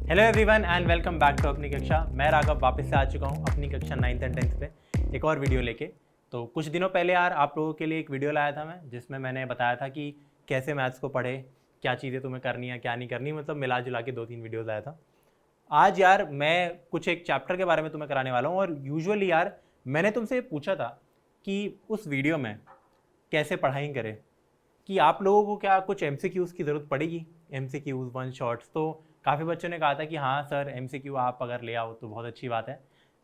Hello everyone and welcome back to अपनी कक्षा। मैं राघव वापस से आ चुका हूँ अपनी कक्षा 9th एंड 10th पे एक और वीडियो लेके। तो कुछ दिनों पहले यार आप लोगों के लिए एक वीडियो लाया था मैं, जिसमें मैंने बताया था कि कैसे मैथ्स को पढ़े, क्या चीज़ें तुम्हें करनी है क्या नहीं करनी, मतलब मिला जुला के 2-3 वीडियोज़ लाया था। आज यार मैं कुछ एक चैप्टर के बारे में तुम्हें कराने वाला हूँ। और यूजुअली यार मैंने तुमसे पूछा था कि उस वीडियो में कैसे पढ़ाई करें, कि आप लोगों को क्या कुछ एमसीक्यूज़ की ज़रूरत पड़ेगी, एमसीक्यूज़ वन शॉट्स। तो काफ़ी बच्चों ने कहा था कि हाँ सर एमसीक्यू आप अगर ले आओ तो बहुत अच्छी बात है।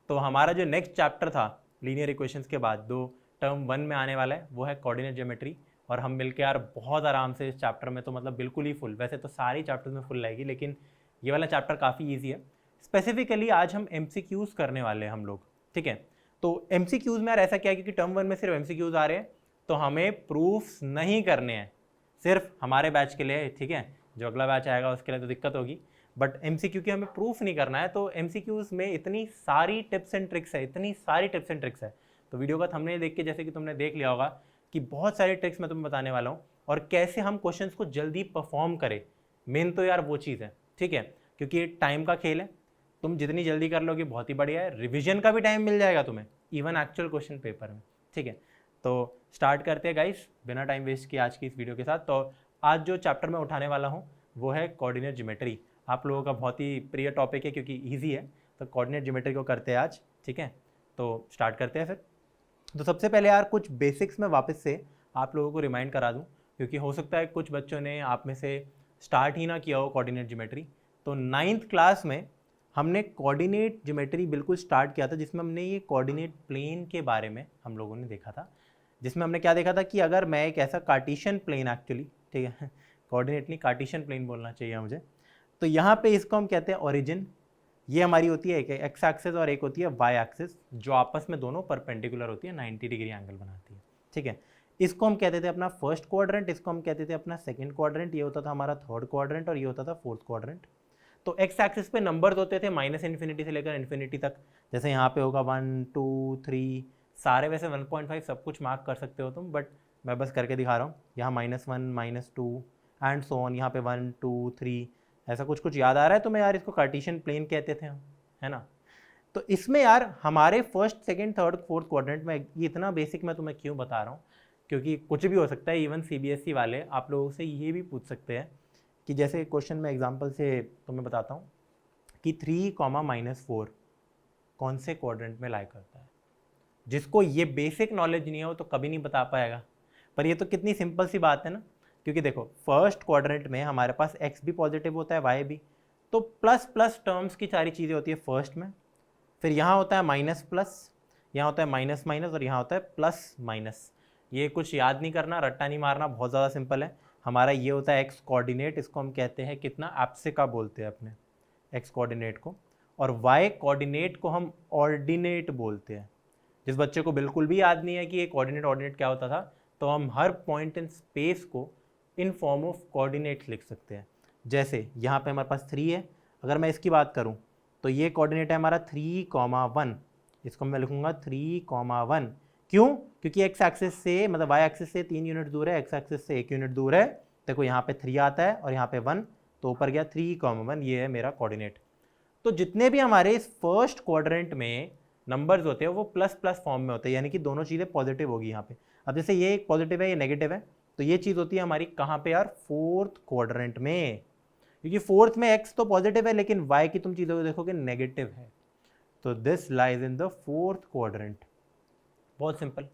तो हमारा जो नेक्स्ट चैप्टर था लीनियर इक्वेशंस के बाद दो टर्म 1 में आने वाला है, वो है कोऑर्डिनेट ज्योमेट्री। और हम मिलकर यार बहुत आराम से इस चैप्टर में तो मतलब बिल्कुल ही फुल, वैसे तो सारी चैप्टर्स में फुल रहेगी लेकिन ये वाला चैप्टर काफ़ी ईजी है। स्पेसिफिकली आज हम एमसीक्यूज़ करने वाले हैं हम लोग, ठीक है। तो एमसीक्यूज़ में यार ऐसा क्या है, क्योंकि टर्म 1 में सिर्फ एमसीक्यूज़ आ रहे हैं तो हमें प्रूफ्स नहीं करने हैं, सिर्फ हमारे बैच के लिए, ठीक है। जो अगला बैच आएगा उसके लिए तो दिक्कत होगी, बट एमसीक्यू की हमें प्रूफ नहीं करना है। तो एमसीक्यूज़ में इतनी सारी टिप्स एंड ट्रिक्स है, इतनी सारी टिप्स एंड ट्रिक्स है। तो वीडियो का थंबनेल देख के जैसे कि तुमने देख लिया होगा कि बहुत सारी ट्रिक्स मैं तुम्हें बताने वाला हूँ और कैसे हम क्वेश्चंस को जल्दी परफॉर्म करें। मेन तो यार वो चीज़ है, ठीक है, क्योंकि ये टाइम का खेल है। तुम जितनी जल्दी कर लोगे बहुत ही बढ़िया है, रिविजन का भी टाइम मिल जाएगा तुम्हें, इवन एक्चुअल क्वेश्चन पेपर में, ठीक है। तो स्टार्ट करते हैं गाइस बिना टाइम वेस्ट किए आज की इस वीडियो के साथ। तो आज जो चैप्टर मैं उठाने वाला हूँ वो है कोऑर्डिनेट ज्योमेट्री। आप लोगों का बहुत ही प्रिय टॉपिक है क्योंकि इजी है, तो कोऑर्डिनेट ज्योमेट्री को करते हैं आज, ठीक है। तो स्टार्ट करते हैं फिर। तो सबसे पहले यार कुछ बेसिक्स में वापस से आप लोगों को रिमाइंड करा दूँ, क्योंकि हो सकता है कुछ बच्चों ने आप में से स्टार्ट ही ना किया हो कोऑर्डिनेट ज्योमेट्री। तो 9th क्लास में हमने कोऑर्डिनेट ज्योमेट्री बिल्कुल स्टार्ट किया था, जिसमें हमने ये कोऑर्डिनेट प्लेन के बारे में हम लोगों ने देखा था। जिसमें हमने क्या देखा था कि अगर मैं एक ऐसा कार्टेशियन प्लेन, एक्चुअली ठीक है कोऑर्डिनेट नहीं कार्टेशियन प्लेन बोलना चाहिए मुझे, तो यहाँ पे इसको हम कहते हैं ओरिजिन। ये हमारी होती है एक एक्स एक्सिस और एक होती है वाई एक्सिस, जो आपस में दोनों परपेंडिकुलर होती है, 90 डिग्री एंगल बनाती है, ठीक है। इसको हम कहते थे अपना फर्स्ट क्वाड्रेंट, इसको हम कहते थे अपना सेकंड क्वाड्रेंट, ये होता था हमारा थर्ड क्वाड्रेंट और ये होता था फोर्थ क्वाड्रेंट। तो एक्स एक्सिस पे नंबर्स होते थे -इन्फिनिटी से लेकर इन्फिनिटी तक। जैसे यहाँ पे होगा 1 2 3 सारे, वैसे 1.5 सब कुछ मार्क कर सकते हो तुम, बट मैं बस करके दिखा रहा हूँ। यहाँ -1 -2 एंड सो ऑन, यहाँ पे 1 2 3 ऐसा कुछ कुछ याद आ रहा है तुम्हें यार? इसको कार्टेशियन प्लेन कहते थे हम, है ना। तो इसमें यार हमारे first second third fourth quadrant में, ये इतना बेसिक मैं तुम्हें क्यों बता रहा हूँ, क्योंकि कुछ भी हो सकता है। इवन सीबीएसई वाले आप लोगों से ये भी पूछ सकते हैं कि जैसे क्वेश्चन में एग्जांपल से तुम्हें बताता हूँ कि 3, -4 कौन से क्वाड्रेंट में लाई करता है। जिसको ये बेसिक नॉलेज नहीं है वो तो कभी नहीं बता पाएगा। पर ये तो कितनी सिंपल सी बात है ना, क्योंकि देखो फर्स्ट क्वाड्रेंट में हमारे पास एक्स भी पॉजिटिव होता है, वाई भी, तो प्लस प्लस टर्म्स की सारी चीज़ें होती है फर्स्ट में। फिर यहाँ होता है माइनस प्लस, यहाँ होता है माइनस माइनस और यहाँ होता है प्लस माइनस। ये कुछ याद नहीं करना, रट्टा नहीं मारना, बहुत ज़्यादा सिंपल है। हमारा ये होता है एक्स कोऑर्डिनेट, इसको हम कहते हैं कितना, एब्सिका बोलते हैं अपने एक्स कोऑर्डिनेट को। और वाई कोऑर्डिनेट को हम ऑर्डिनेट बोलते हैं। जिस बच्चे को बिल्कुल भी याद नहीं है कि ये कोऑर्डिनेट ऑर्डिनेट क्या होता था, तो हम हर पॉइंट इन स्पेस को इन फॉर्म ऑफ कोऑर्डिनेट्स लिख सकते हैं। जैसे यहाँ पे हमारे पास 3 है, अगर मैं इसकी बात करूँ तो ये कोऑर्डिनेट है हमारा 3, 1, इसको मैं लिखूँगा 3, 1। क्यों? क्योंकि एक्स एक्सिस से मतलब वाई एक्सिस से 3 यूनिट दूर है, एक्स एक्सिस से 1 यूनिट दूर है। देखो यहाँ पे 3 आता है और यहाँ पे 1, तो ऊपर गया 3, 1, ये है मेरा कोऑर्डिनेट। तो जितने भी हमारे इस फर्स्ट क्वाड्रेंट में नंबर्स होते हैं वो प्लस प्लस फॉर्म में होते हैं, यानी कि दोनों चीज़ें पॉजिटिव होगी यहाँ पे। अब जैसे ये एक पॉजिटिव है, ये नेगेटिव है, तो ये चीज़ होती है हमारी कहाँ पे यार, फोर्थ क्वाड्रेंट में। क्योंकि फोर्थ में एक्स तो पॉजिटिव है लेकिन वाई की तुम चीज़ों को देखोगे नेगेटिव है, तो this lies in the fourth quadrant. बहुत सिंपल।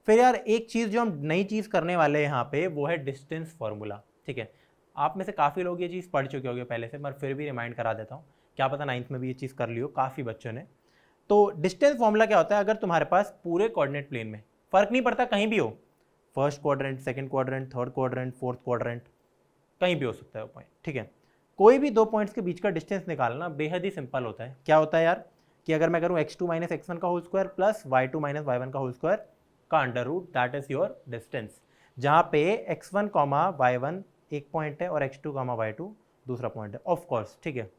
फिर यार एक चीज़ जो हम नई चीज़ करने वाले हैं यहाँ पे वो है डिस्टेंस फार्मूला, ठीक है। आप में से काफ़ी लोग ये चीज़ पढ़ चुके होंगे पहले से, मैं फिर भी रिमाइंड करा देता हूँ, क्या पता 9th में भी ये चीज़ कर ली हो काफ़ी बच्चों ने। तो डिस्टेंस फार्मूला क्या होता है, अगर तुम्हारे पास पूरे कोऑर्डिनेट प्लेन में, फ़र्क नहीं पड़ता कहीं भी हो, first quadrant, second quadrant, third quadrant, fourth quadrant, कहीं भी हो सकता है वो पॉइंट, ठीक है। कोई भी दो पॉइंट्स के बीच का डिस्टेंस निकालना बेहद ही सिंपल होता है। क्या होता है यार कि अगर मैं करूँ x2 - x1 का whole square plus y2 - y1 का होल स्क्वायर का under root, that is your distance. जहाँ पे x1, y1 एक पॉइंट है और x2, y2 दूसरा पॉइंट है, ऑफ कोर्स, ठीक है।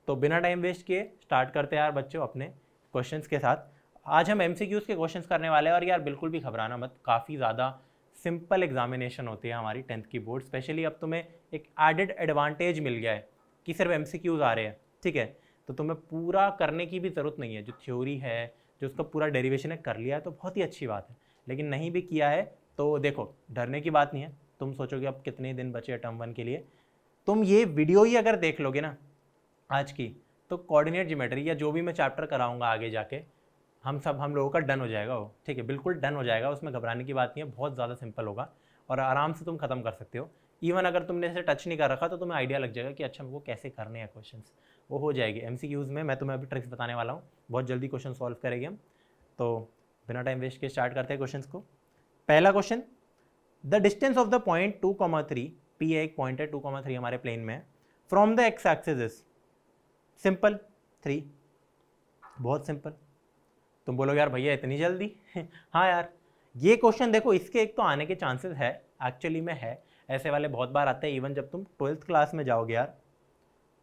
तो बिना टाइम वेस्ट किए स्टार्ट करते हैं यार बच्चों अपने क्वेश्चंस के साथ। आज हम एमसीक्यूज़ के क्वेश्चंस करने वाले हैं और यार बिल्कुल भी घबराना मत, काफ़ी ज़्यादा सिंपल एग्जामिनेशन होती है हमारी 10th की बोर्ड। स्पेशली अब तुम्हें एक एडेड एडवांटेज मिल गया है कि सिर्फ एमसीक्यूज़ आ रहे हैं, ठीक है। तो तुम्हें पूरा करने की भी ज़रूरत नहीं है, जो थ्योरी है, जो उसका पूरा डेरिवेशन है, कर लिया है तो बहुत ही अच्छी बात है। लेकिन नहीं भी किया है तो देखो, डरने की बात नहीं है। तुम सोचोगे अब कितने दिन बचे टर्म 1 के लिए, तुम ये वीडियो ही अगर देख लोगे ना आज की, तो कोऑर्डिनेट ज्योमेट्री या जो भी मैं चैप्टर कराऊंगा आगे जाके, हम लोगों का डन हो जाएगा वो, ठीक है, बिल्कुल डन हो जाएगा। उसमें घबराने की बात नहीं है, बहुत ज़्यादा सिंपल होगा और आराम से तुम खत्म कर सकते हो। इवन अगर तुमने इसे टच नहीं कर रखा तो तुम्हें आइडिया लग जाएगा कि अच्छा वो कैसे करने हैं क्वेश्चंस, वो हो जाएगी। MCQs में मैं तुम्हें अभी ट्रिक्स बताने वाला हूँ, बहुत जल्दी क्वेश्चन सॉल्व करेंगे हम। तो बिना टाइम वेस्ट के स्टार्ट करते हैं क्वेश्चंस को। पहला question, the distance of the point 2,3, P एक पॉइंट है, 2,3 हमारे प्लेन में है, from the x axis is simple 3। बहुत सिंपल। तुम बोलोगे यार भैया इतनी जल्दी हाँ यार, ये क्वेश्चन देखो, इसके एक तो आने के चांसेस है, एक्चुअली में है, ऐसे वाले बहुत बार आते हैं। इवन जब तुम 12th क्लास में जाओगे यार,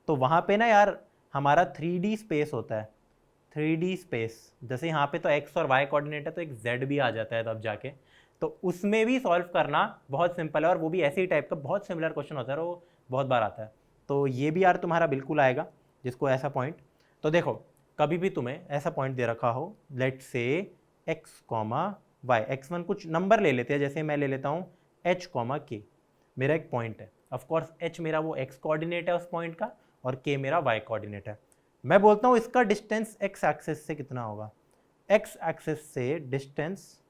तो वहाँ पे ना यार हमारा 3D स्पेस होता है, 3D स्पेस। जैसे यहाँ पे तो x और y कोऑर्डिनेट है, तो एक z भी आ जाता है तब जाके, तो उसमें भी सॉल्व करना बहुत सिंपल है। और वो भी ऐसे ही टाइप का बहुत सिमिलर क्वेश्चन होता है, और वो बहुत बार आता है। तो ये भी यार तुम्हारा बिल्कुल आएगा, जिसको ऐसा पॉइंट। तो देखो, कभी भी तुम्हें ऐसा पॉइंट दे रखा हो, लेट से x, y, x1 कुछ नंबर ले लेते हैं, जैसे मैं ले लेता हूँ h, k, मेरा एक पॉइंट है। ऑफकोर्स h मेरा वो x कोऑर्डिनेट है उस पॉइंट का, और k मेरा y कोऑर्डिनेट है। मैं बोलता हूँ इसका डिस्टेंस x एक्सिस से कितना होगा, x एक्सिस से डिस्टेंस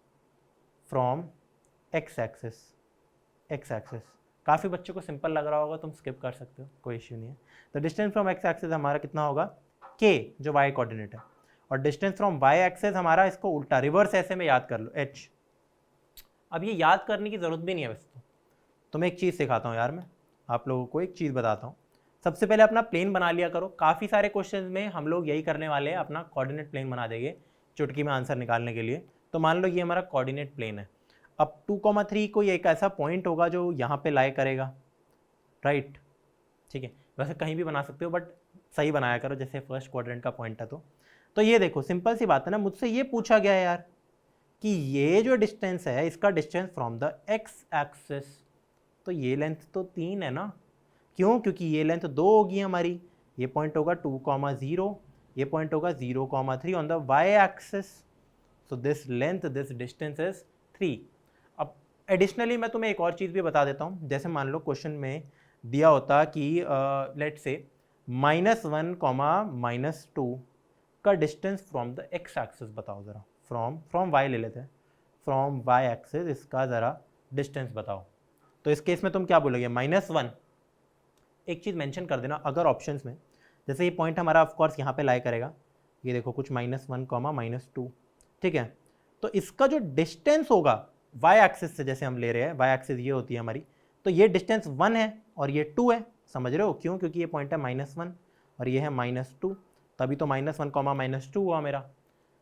फ्रॉम x एक्सिस। काफ़ी बच्चों को सिंपल लग रहा होगा, तुम स्किप कर सकते हो, कोई इश्यू नहीं है। तो डिस्टेंस फ्रॉम x एक्सिस हमारा कितना होगा, k जो y कोऑर्डिनेट है, और डिस्टेंस फ्रॉम y एक्सिस हमारा, इसको उल्टा रिवर्स ऐसे में याद कर लो, h। अब ये याद करने की ज़रूरत भी नहीं है वैसे तो। तुम्हें एक चीज़ सिखाता हूँ यार, मैं आप लोगों को एक चीज़ बताता हूँ। सबसे पहले अपना प्लेन बना लिया करो। काफ़ी सारे क्वेश्चन में हम लोग यही करने वाले हैं, अपना कोऑर्डिनेट प्लेन बना देंगे चुटकी में आंसर निकालने के लिए। तो मान लो ये हमारा कोऑर्डिनेट प्लेन है। अब 2,3 को ये एक ऐसा पॉइंट होगा जो यहाँ पे लाई करेगा, राइट, ठीक है। वैसे कहीं भी बना सकते हो, बट सही बनाया करो, जैसे फर्स्ट क्वाड्रेंट का पॉइंट था। तो ये देखो, सिंपल सी बात है ना, मुझसे ये पूछा गया है यार कि ये जो डिस्टेंस है, इसका distance from the x axis, तो ये लेंथ तो 3 है ना। क्यों? क्योंकि ये लेंथ 2 होगी हमारी। ये पॉइंट होगा 2,0, ये पॉइंट होगा 0,3 on the y axis. So this length, this distance is 3। अब एडिशनली मैं तुम्हें एक और चीज़ भी बता देता हूँ। जैसे मान लो क्वेश्चन में दिया होता कि लेट से -1, -2 का distance from the x axis बताओ ज़रा। फ्रॉम y ले लेते हैं, फ्रॉम y एक्सिस इसका ज़रा डिस्टेंस बताओ। तो इस केस में तुम क्या बोलोगे, -1। एक चीज़ मेंशन कर देना, अगर ऑप्शंस में जैसे ये पॉइंट हमारा ऑफकोर्स यहाँ पे लाई करेगा, ये देखो कुछ -1, -2, ठीक है। तो इसका जो डिस्टेंस होगा y एक्सिस से, जैसे हम ले रहे हैं y एक्सिस ये होती है हमारी, तो ये डिस्टेंस 1 है और ये 2 है। समझ रहे हो क्यों? क्योंकि ये पॉइंट है -1 और ये है -2, तभी तो -1, -2 हुआ मेरा।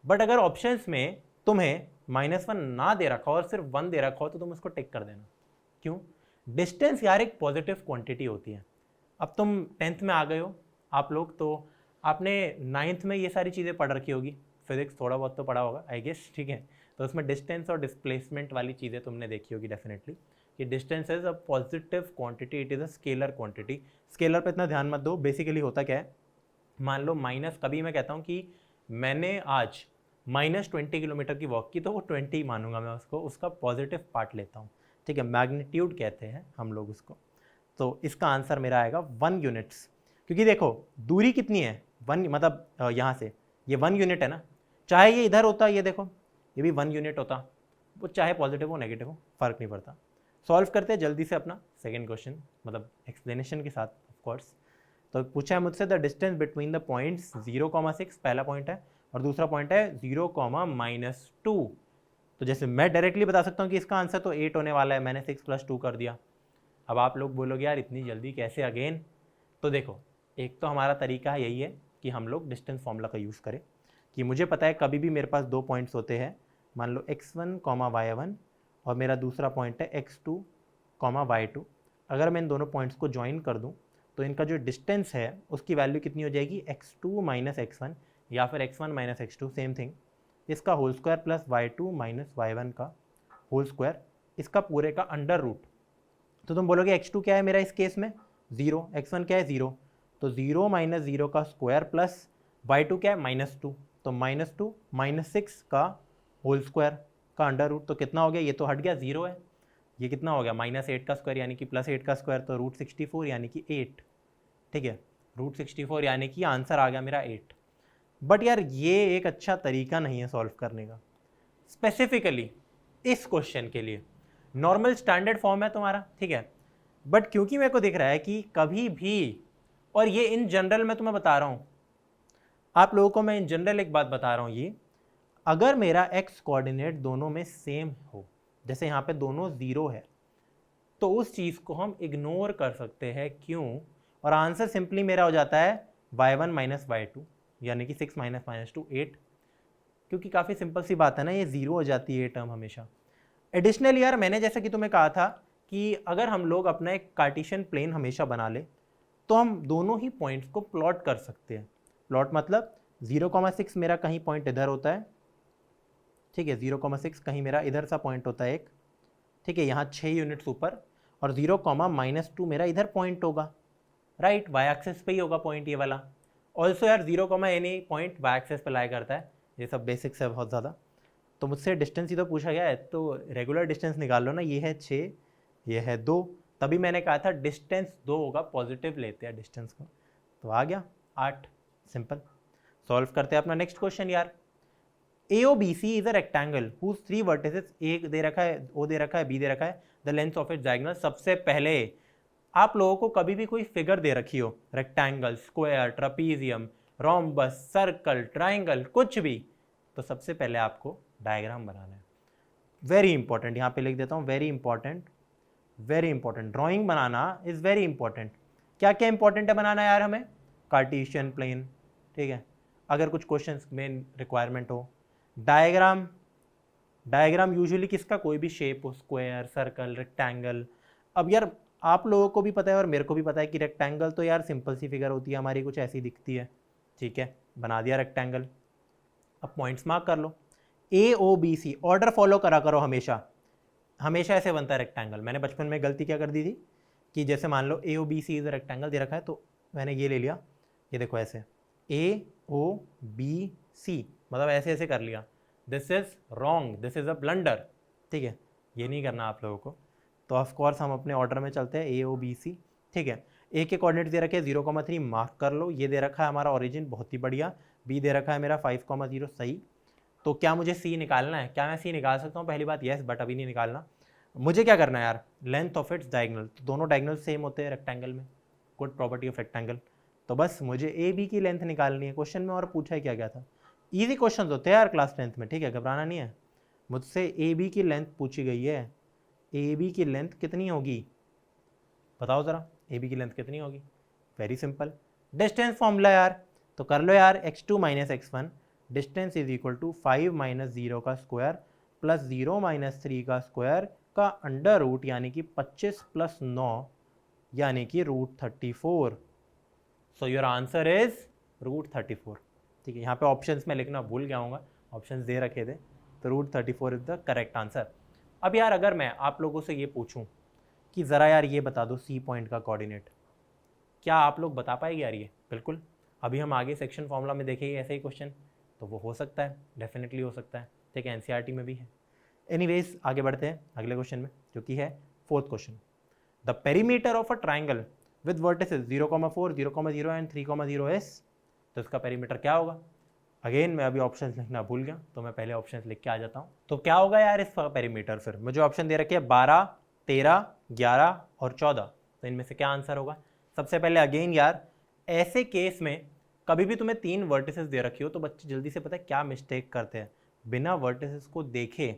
बट अगर ऑप्शंस में तुम्हें -1 ना दे रखा हो और सिर्फ 1 दे रखा हो, तो तुम उसको टिक कर देना। क्यों? डिस्टेंस यार एक पॉजिटिव क्वांटिटी होती है। अब तुम 10th में आ गए हो आप लोग, तो आपने 9th में ये सारी चीज़ें पढ़ रखी होगी, फिजिक्स थोड़ा बहुत तो पढ़ा होगा आई गेस, ठीक है। तो उसमें डिस्टेंस और डिस्प्लेसमेंट वाली चीज़ें तुमने देखी होगी डेफिनेटली, कि distance is a positive quantity, it is a scalar quantity. Scalar पे इतना ध्यान मत दो। बेसिकली होता क्या है, मान लो कभी मैं कहता हूँ कि मैंने आज -20 किलोमीटर की वॉक की, तो वो 20 मानूंगा मैं उसको, उसका पॉजिटिव पार्ट लेता हूँ, ठीक है। मैग्नीट्यूड कहते हैं हम लोग उसको। तो इसका आंसर मेरा आएगा 1 यूनिट्स, क्योंकि देखो दूरी कितनी है, 1, मतलब यहाँ से ये 1 यूनिट है ना। चाहे ये इधर होता, ये देखो ये भी 1 यूनिट होता, वो चाहे पॉजिटिव हो नेगेटिव हो फर्क नहीं पड़ता। सॉल्व करते हैं जल्दी से अपना सेकेंड क्वेश्चन, मतलब एक्सप्लेनेशन के साथ ऑफकोर्स। तो पूछा है मुझसे the distance between the points 0,6 पहला पॉइंट है, और दूसरा पॉइंट है 0,-2। तो जैसे मैं डायरेक्टली बता सकता हूँ कि इसका आंसर तो 8 होने वाला है, मैंने 6 + 2 कर दिया। अब आप लोग बोलोगे यार इतनी जल्दी कैसे अगेन। तो देखो, एक तो हमारा तरीका यही है कि हम लोग डिस्टेंस फॉर्मूला का यूज़ करें, कि मुझे पता है कभी भी मेरे पास 2 पॉइंट्स होते हैं, मान लो x1, y1, और मेरा दूसरा पॉइंट है x2, y2। अगर मैं इन दोनों पॉइंट्स को ज्वाइन कर दूं, तो इनका जो डिस्टेंस है उसकी वैल्यू कितनी हो जाएगी, x2 - x1, या फिर x1 - x2, सेम थिंग, इसका whole square plus y2 - y1 का होल स्क्वायर, इसका पूरे का अंडर रूट। तो तुम बोलोगे x2 क्या है मेरा इस केस में, 0, x1 क्या है 0, तो 0 माइनस 0 का स्क्वायर प्लस y2 क्या है -2, तो -2 -6 का होल स्क्वायर का अंडर रूट, तो कितना हो गया, ये तो हट गया 0 है, ये कितना हो गया -8 का स्क्वायर यानी कि +8 का स्क्वायर, तो √64 यानी कि 8, ठीक है, √64 यानी कि आंसर आ गया मेरा 8। बट यार ये एक अच्छा तरीका नहीं है सॉल्व करने का, स्पेसिफिकली इस क्वेश्चन के लिए। नॉर्मल स्टैंडर्ड फॉर्म है तुम्हारा, ठीक है, बट क्योंकि मेरे को दिख रहा है कि कभी भी, और ये इन जनरल मैं तुम्हें बता रहा हूँ, आप लोगों को मैं इन जनरल एक बात बता रहा हूँ, ये अगर मेरा एक्स कोऑर्डिनेट दोनों में सेम हो, जैसे यहाँ पे दोनों 0 है, तो उस चीज़ को हम इग्नोर कर सकते हैं, क्यों, और आंसर सिंपली मेरा हो जाता है y1 माइनस y2 यानी कि 6 माइनस -2 8, क्योंकि काफ़ी सिंपल सी बात है ना, ये 0 हो जाती है टर्म हमेशा। एडिशनल यार मैंने जैसा कि तुम्हें कहा था कि अगर हम लोग अपना एक कार्टेशियन प्लेन हमेशा बना ले तो हम दोनों ही पॉइंट्स को प्लॉट कर सकते हैं। प्लॉट मतलब 0,6 मेरा कहीं पॉइंट इधर होता है, ठीक है, 0,6 कहीं मेरा इधर सा पॉइंट होता है एक, ठीक है, यहाँ 6 यूनिट्स ऊपर, और 0,-2 मेरा इधर पॉइंट होगा, राइट, वाई एक्सेस पे ही होगा पॉइंट ये वाला। ऑल्सो यार 0, एनी पॉइंट वाई एक्सेस पे लाई करता है, ये सब बेसिक्स है बहुत ज़्यादा। तो मुझसे डिस्टेंस ही तो पूछा गया है, तो रेगुलर डिस्टेंस निकाल लो ना, ये है 6, ये है 2, तभी मैंने कहा था डिस्टेंस 2 होगा, पॉजिटिव लेते हैं डिस्टेंस को, तो आ गया 8, सिंपल। सॉल्व करते हैं अपना नेक्स्ट क्वेश्चन यार। AOBC is a rectangle whose 3 vertices, A दे रखा है, ओ दे रखा है, बी दे रखा है, the length of its diagonal. सबसे पहले आप लोगों को कभी भी कोई फिगर दे रखी हो, rectangle, square, trapezium, rhombus, circle, triangle, कुछ भी, तो सबसे पहले आपको डायग्राम बनाना है। वेरी इंपॉर्टेंट, यहाँ पे लिख देता हूँ, very important, very important, drawing banana is very important. क्या क्या इंपॉर्टेंट है बनाना यार हमें, कार्टेशियन प्लेन, ठीक है, अगर कुछ क्वेश्चंस में रिक्वायरमेंट हो, डायग्राम, डायग्राम यूजुअली किसका, कोई भी शेप हो, स्क्वायर, सर्कल, रेक्टेंगल। अब यार आप लोगों को भी पता है और मेरे को भी पता है कि रेक्टेंगल तो यार सिंपल सी फिगर होती है हमारी, कुछ ऐसी दिखती है, ठीक है, बना दिया रेक्टेंगल। अब पॉइंट्स मार्क कर लो, AOBC, ऑर्डर फॉलो करा करो हमेशा, हमेशा ऐसे बनता है रेक्टेंगल। मैंने बचपन में गलती क्या कर दी थी कि जैसे मान लो AOBC इज रेक्टेंगल दे रखा है, तो मैंने ये ले लिया, ये देखो ऐसे AOBC, मतलब ऐसे ऐसे कर लिया, this is wrong, this is a blunder, ठीक है, ये नहीं करना आप लोगों को। तो ऑफ कोर्स हम अपने ऑर्डर में चलते हैं, AOBC, ठीक है। ए के कोऑर्डिनेट दे रखे हैं 0,3, मार्क कर लो, ये दे रखा है हमारा ओरिजिन, बहुत ही बढ़िया, बी दे रखा है मेरा 5,0, सही। तो क्या मुझे सी निकालना है, क्या मैं सी निकाल सकता हूँ, पहली बात यस, बट अभी नहीं निकालना। मुझे क्या करना है यार, लेंथ ऑफ इट्स डायगोनल, तो दोनों डायगोनल सेम होते हैं रेक्टेंगल में, गुड प्रॉपर्टी ऑफ रेक्टेंगल। तो बस मुझे AB की लेंथ निकालनी है। क्वेश्चन में और पूछा है क्या क्या था, ईजी क्वेश्चन होते हैं यार क्लास 10th में, ठीक है, घबराना नहीं है। मुझसे AB की लेंथ पूछी गई है, AB की लेंथ कितनी होगी बताओ ज़रा, AB की लेंथ कितनी होगी, वेरी सिंपल, डिस्टेंस फॉर्मूला यार, तो कर लो यार, x2 minus x1 distance is equal to 5 minus 0 का स्क्वायर प्लस 0 माइनस 3 का स्क्वायर का अंडर रूट, यानी कि 25 प्लस 9 यानी कि √34। सो योर आंसर इज √34, ठीक है। यहाँ पे ऑप्शंस में लिखना भूल गया हूँ, ऑप्शंस दे रखे थे, तो √34 इज द करेक्ट आंसर। अब यार अगर मैं आप लोगों से ये पूछूं कि ज़रा यार ये बता दो सी पॉइंट का कोऑर्डिनेट, क्या आप लोग बता पाएंगे यार ये? बिल्कुल, अभी हम आगे सेक्शन फॉर्मूला में देखेंगे ऐसे ही क्वेश्चन, तो वो हो सकता है, डेफिनेटली हो सकता है, ठीक है, NCERT में भी है। एनीवेज आगे बढ़ते हैं अगले क्वेश्चन में, जो कि है 4th question. The perimeter of a triangle with vertices 0,4, 0,0 and 3,0 is, तो इसका पेरीमीटर क्या होगा? अगेन मैं अभी ऑप्शंस लिखना भूल गया, तो मैं पहले ऑप्शंस लिख के आ जाता हूँ। तो क्या होगा यार इसका पेरीमीटर? फिर मुझे ऑप्शन दे रखे हैं 12, 13, 11 और 14, तो इनमें से क्या आंसर होगा? सबसे पहले अगेन यार, ऐसे केस में कभी भी तुम्हें 3 वर्टिसेस दे रखी हो तो बच्चे जल्दी से पता है क्या मिस्टेक करते हैं, बिना वर्टिसेस को देखे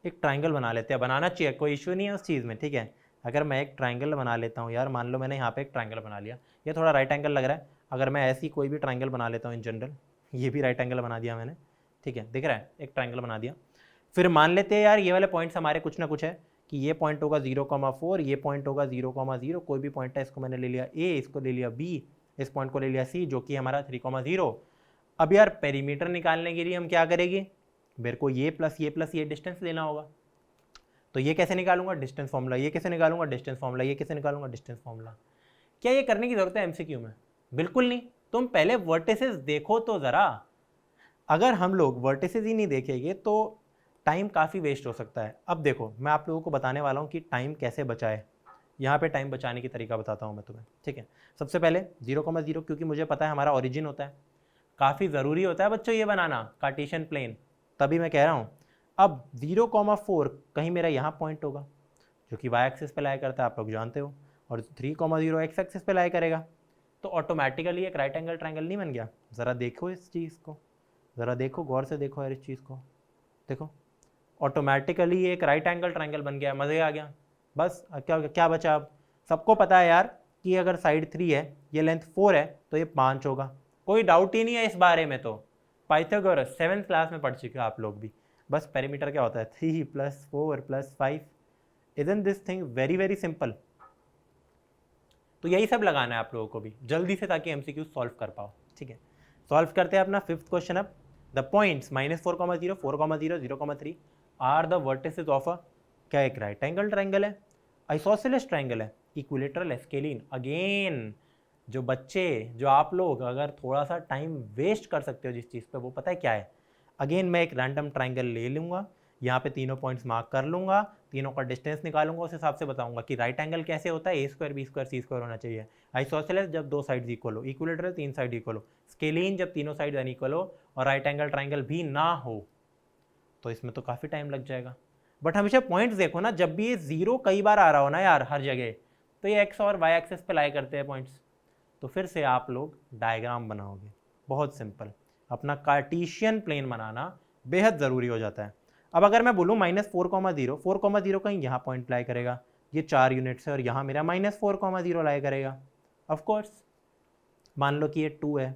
एक ट्राइंगल बना लेते हैं। बनाना चाहिए, कोई इशू नहीं है उस चीज़ में, ठीक है। अगर मैं एक ट्राइंगल बना लेता हूँ यार, मान लो मैंने यहाँ पे एक ट्राइंगल बना लिया, ये थोड़ा राइट एंगल लग रहा है, अगर मैं ऐसी कोई भी ट्राइंगल बना लेता हूँ इन जनरल, ये भी राइट एंगल बना दिया मैंने, ठीक है, दिख रहा है, एक ट्राइंगल बना दिया। फिर मान लेते हैं यार ये वाले पॉइंट्स हमारे कुछ ना कुछ है, कि ये पॉइंट होगा 0,4, ये पॉइंट होगा 0,0, कोई भी पॉइंट है, इसको मैंने ले लिया A, इसको ले लिया B, इस पॉइंट को ले लिया C, जो कि हमारा 3,0। अब यार पेरीमीटर निकालने के लिए हम क्या करेंगे, मेरे को ये प्लस ये प्लस ये डिस्टेंस लेना होगा। तो ये कैसे निकालूंगा? Distance formula. ये कैसे निकालूंगा? Distance formula. ये कैसे निकालूंगा? Distance formula. क्या ये करने की जरूरत है MCQ में? बिल्कुल नहीं, तुम पहले वर्टिसेस देखो तो ज़रा। अगर हम लोग वर्टिसेस ही नहीं देखेंगे तो टाइम काफ़ी वेस्ट हो सकता है। अब देखो मैं आप लोगों को बताने वाला हूँ कि टाइम कैसे बचाए। यहाँ पे टाइम बचाने की तरीका बताता हूँ मैं तुम्हें, ठीक है। सबसे पहले 0,0, क्योंकि मुझे पता है हमारा ओरिजिन होता है, काफ़ी ज़रूरी होता है बच्चों ये बनाना कार्टेशियन प्लेन, तभी मैं कह रहा हूँ। अब 0,4 कहीं मेरा यहाँ पॉइंट होगा जो कि वाई एक्सिस पे लाई करता है, आप लोग जानते हो, और 3,0 एक्स एक्सिस पे लाई करेगा, तो ऑटोमेटिकली एक राइट एंगल ट्रायंगल नहीं बन गया। ज़रा देखो इस चीज़ को, ज़रा देखो, गौर से देखो यार इस चीज़ को, देखो ऑटोमेटिकली एक राइट एंगल ट्रायंगल बन गया, मज़े आ गया। बस क्या क्या बचा अब, सबको पता है यार कि अगर साइड 3 है, ये लेंथ 4 है, तो ये 5 होगा, कोई डाउट ही नहीं है इस बारे में। तो पाइथागोरस 7th क्लास में पढ़ चुके हो आप लोग भी। बस पेरीमीटर क्या होता है, 3 + 4 + 5। Isn't this thing very very simple. तो यही सब लगाना है आप लोगों को भी जल्दी से, ताकि एमसीक्यू सॉल्व कर पाओ, ठीक है। सॉल्व करते हैं अपना 5th क्वेश्चन। अब the points -4,0, 4,0, 0,3 are the vertices of a, क्या एक राइट एंगल ट्रायंगल है, आइसोसेलेस ट्रायंगल है, इक्विलेटरल, स्केलीन। अगेन जो बच्चे, जो आप लोग अगर थोड़ा सा टाइम वेस्ट कर सकते हो जिस चीज़ पे, वो पता है क्या है। अगेन मैं एक रैंडम ट्रायंगल ले लूँगा, यहाँ पे तीनों पॉइंट्स मार्क कर लूँगा, तीनों का डिस्टेंस निकालूंगा, उस हिसाब से बताऊंगा कि राइट एंगल कैसे होता है, a² b² c² होना चाहिए। आइसोसेलेस जब 2 साइड्स इक्वल हो, इक्विलेटरल 3 साइड इक्वल हो, स्केलीन जब तीनों साइड अनइक्वल हो, और राइट एंगल ट्रायंगल भी ना हो, तो इसमें तो काफ़ी टाइम लग जाएगा। बट हमेशा पॉइंट्स देखो ना, जब भी ये 0 कई बार आ रहा हो ना यार हर जगह, तो ये एक्स और वाई एक्सिस पे लाई करते हैं पॉइंट्स, तो फिर से आप लोग डायग्राम बनाओगे। बहुत सिंपल, अपना कार्टेशियन प्लेन बनाना बेहद ज़रूरी हो जाता है। अब अगर मैं बोलूँ -4,0, 4,0 कहीं यहाँ पॉइंट लाई करेगा, ये 4 यूनिट्स है, और यहाँ मेरा -4,0 लाई करेगा। ऑफ कोर्स मान लो कि ये 2 है,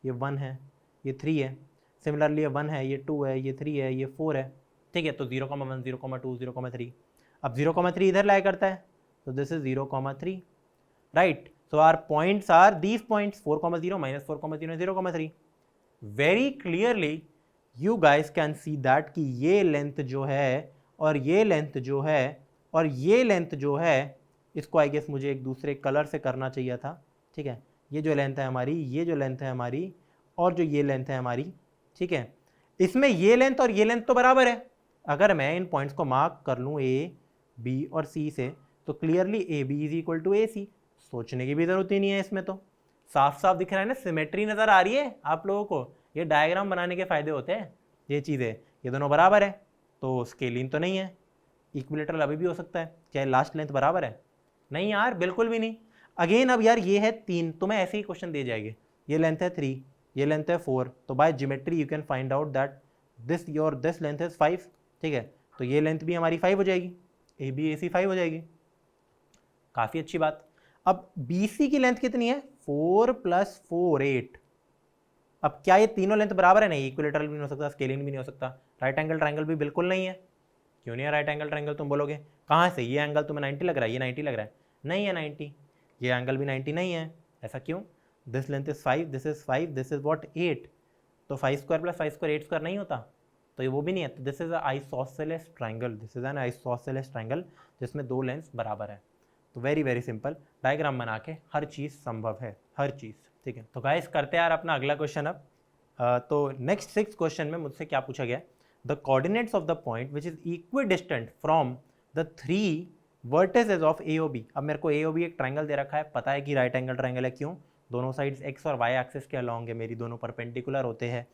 ये 1 है, ये 3 है, सिमिलरली ये 1 है, ये 2 है, ये 3 है, ये 4 है, ठीक है। तो 0,1, 0,2, 0,3, अब 0,3 इधर लाई करता है, तो this is 0,3, right. So are points are these points, 4,0, -4,0, 0,3। Very clearly you guys can see that कि ये लेंथ जो है, और ये लेंथ जो है, और ये लेंथ जो है, इसको आई गेस मुझे एक दूसरे कलर से करना चाहिए था, ठीक है। ये जो लेंथ है हमारी, ये जो लेंथ है हमारी, और जो ये लेंथ है हमारी, ठीक है, इसमें ये लेंथ और ये लेंथ तो बराबर है। अगर मैं इन पॉइंट्स को मार्क कर लूँ ए, बी और सी से, तो clearly A B is equal to A C, सोचने की भी ज़रूरत ही नहीं है इसमें, तो साफ साफ दिख रहा है ना, सिमेट्री नज़र आ रही है आप लोगों को। ये डायग्राम बनाने के फ़ायदे होते हैं, ये चीज़ें, ये दोनों बराबर है, तो स्केलिन तो नहीं है, इक्विलेटरल अभी भी हो सकता है। क्या लास्ट लेंथ बराबर है? नहीं यार, बिल्कुल भी नहीं। अगेन अब यार ये है 3, तो मैं ऐसे ही क्वेश्चन दे जाएंगे, ये लेंथ है 3, ये लेंथ है 4, तो by geometry you can find out that this length is 5, ठीक है। तो ये लेंथ भी हमारी 5 हो जाएगी, ए बी ए सी 5 हो जाएगी, काफ़ी अच्छी बात। अब बी सी की लेंथ कितनी है? 4 + 4 8। अब क्या ये तीनों लेंथ बराबर है? नहीं, इक्विलेटरल भी नहीं हो सकता, स्केलिन भी नहीं हो सकता, राइट एंगल ट्रायंगल भी बिल्कुल नहीं है। क्यों नहीं है राइट एंगल ट्रायंगल? तुम बोलोगे कहाँ से, ये एंगल तुम्हें 90 लग रहा है, ये 90 लग रहा है, नहीं है 90, ये एंगल भी 90 नहीं है। ऐसा क्यों? This length is 5, this is 5, this is what 8, तो 5² + 5² 8² नहीं होता, तो ये वो भी नहीं है। तो this is isosceles triangle, this is an isosceles triangle जिसमें 2 लेंथ बराबर है। तो वेरी वेरी सिंपल, डायग्राम बना के हर चीज़ संभव है, हर चीज़, ठीक है। तो गाइस करते हैं यार अपना अगला क्वेश्चन अब। तो नेक्स्ट 6th क्वेश्चन में मुझसे क्या पूछा गया, the coordinates of the point which is equidistant from the 3 vertices of A O B. अब मेरे को ए ओ बी एक ट्रायंगल दे रखा है, पता है कि राइट एंगल ट्रायंगल है, क्यों? दोनों साइड्स एक्स और वाई एक्सिस के अलॉन्ग है मेरी, दोनों परपेंडिकुलर होते हैं।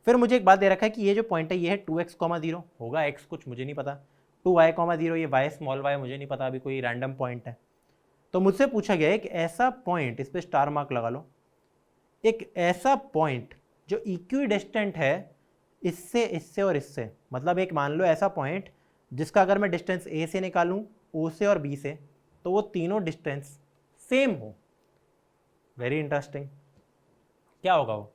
फिर मुझे एक बात दे रखा है कि ये जो पॉइंट है ये है 2x, 0 होगा x कुछ मुझे नहीं पता, 2y, 0 ये y स्मॉल y मुझे नहीं पता, अभी कोई रैंडम पॉइंट है। तो मुझसे पूछा गया एक ऐसा पॉइंट, इस पर स्टार मार्क लगा लो, एक ऐसा पॉइंट जो इक्विडिस्टेंट है इससे, इससे और इससे, मतलब एक मान लो ऐसा पॉइंट जिसका अगर मैं डिस्टेंस a से निकालूं, o से और b से, तो वो तीनों डिस्टेंस सेम हो। वेरी इंटरेस्टिंग, क्या होगा वो?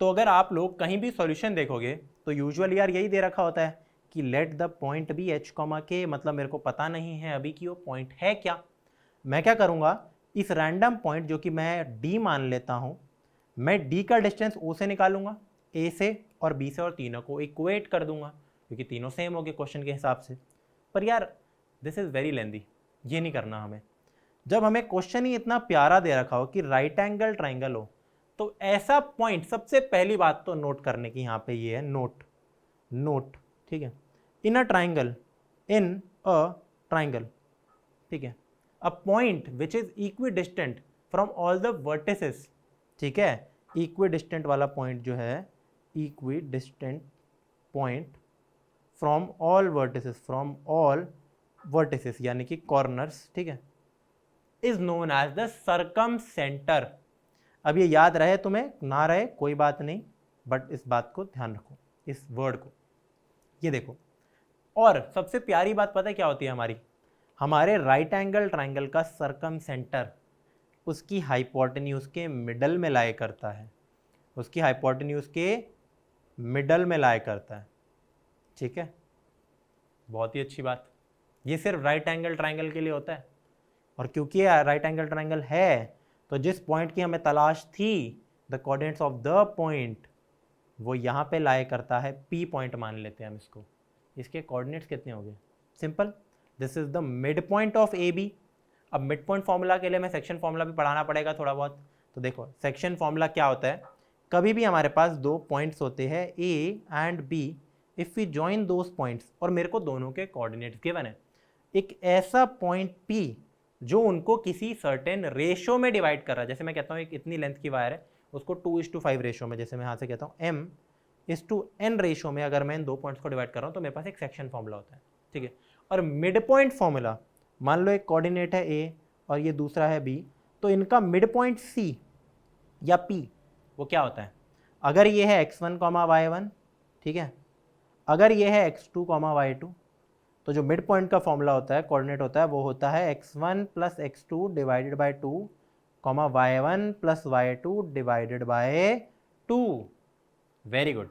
तो अगर आप लोग कहीं भी सॉल्यूशन देखोगे तो यूजुअली यार यही दे रखा होता है कि let the point be h, k, मतलब मेरे को पता नहीं है अभी कि वो पॉइंट है क्या। मैं क्या करूँगा, इस रैंडम पॉइंट जो कि मैं d मान लेता हूँ, मैं d का डिस्टेंस o से निकालूंगा, a से और b से, और तीनों को इक्वेट कर दूंगा क्योंकि तीनों सेम हो गए क्वेश्चन के हिसाब से। पर यार दिस इज़ वेरी लेंदी, ये नहीं करना हमें। जब हमें क्वेश्चन ही इतना प्यारा दे रखा हो कि राइट एंगल ट्राइंगल हो, तो ऐसा पॉइंट सबसे पहली बात तो नोट करने की यहाँ पे ये है, नोट, ठीक है, इन अ ट्राइंगल, ठीक है, a point which is equi distant from all the vertices, ठीक है, इक्वी डिस्टेंट वाला पॉइंट जो है, equi distant point from all vertices यानी कि कॉर्नर्स, ठीक है, इज नोन एज द सर्कमसेंटर। अब ये याद रहे तुम्हें ना रहे कोई बात नहीं, बट इस बात को ध्यान रखो, इस वर्ड को, ये देखो। और सबसे प्यारी बात पता है क्या होती है हमारे राइट एंगल ट्राइंगल का सर्कमसेंटर उसकी हाइपोटेन्यूज के मिडल में लाए करता है, उसकी हाइपोटेन्यूज के मिडल में लाए करता है, ठीक है, बहुत ही अच्छी बात। ये सिर्फ राइट एंगल ट्राइंगल के लिए होता है, और क्योंकि ये राइट एंगल ट्राइंगल है तो जिस पॉइंट की हमें तलाश थी, the coordinates of the point, वो यहाँ पे लाए करता है, पी पॉइंट मान लेते हैं हम इसको। इसके कोऑर्डिनेट्स कितने हो गए? Simple, this is the mid point of A B. अब मिड पॉइंट फॉर्मूला के लिए मैं सेक्शन फॉर्मूला भी पढ़ाना पड़ेगा थोड़ा बहुत, तो देखो सेक्शन फॉर्मूला क्या होता है, कभी भी हमारे पास दो पॉइंट्स होते हैं A and B, if we join those points, और मेरे को दोनों के कोऑर्डिनेट्स गिवन है, एक ऐसा पॉइंट पी जो उनको किसी सर्टेन रेशो में डिवाइड कर रहा है। जैसे मैं कहता हूँ एक इतनी लेंथ की वायर है, उसको 2:5 रेशो में, जैसे मैं यहाँ से कहता हूँ m:n रेशो में अगर मैं इन दो पॉइंट्स को डिवाइड कर रहा हूँ तो मेरे पास एक सेक्शन फॉर्मूला होता है, ठीक है। और मिड पॉइंट फॉर्मूला, मान लो एक कोऑर्डिनेट है a और ये दूसरा है b, तो इनका मिड पॉइंट c या p वो क्या होता है, अगर ये है x1, y1, ठीक है, अगर ये है x2, y2, तो जो मिड पॉइंट का फॉर्मूला होता है, कोऑर्डिनेट होता है, वो होता है x1 + x2 divided by 2, y1 + y2 divided by 2। Very good,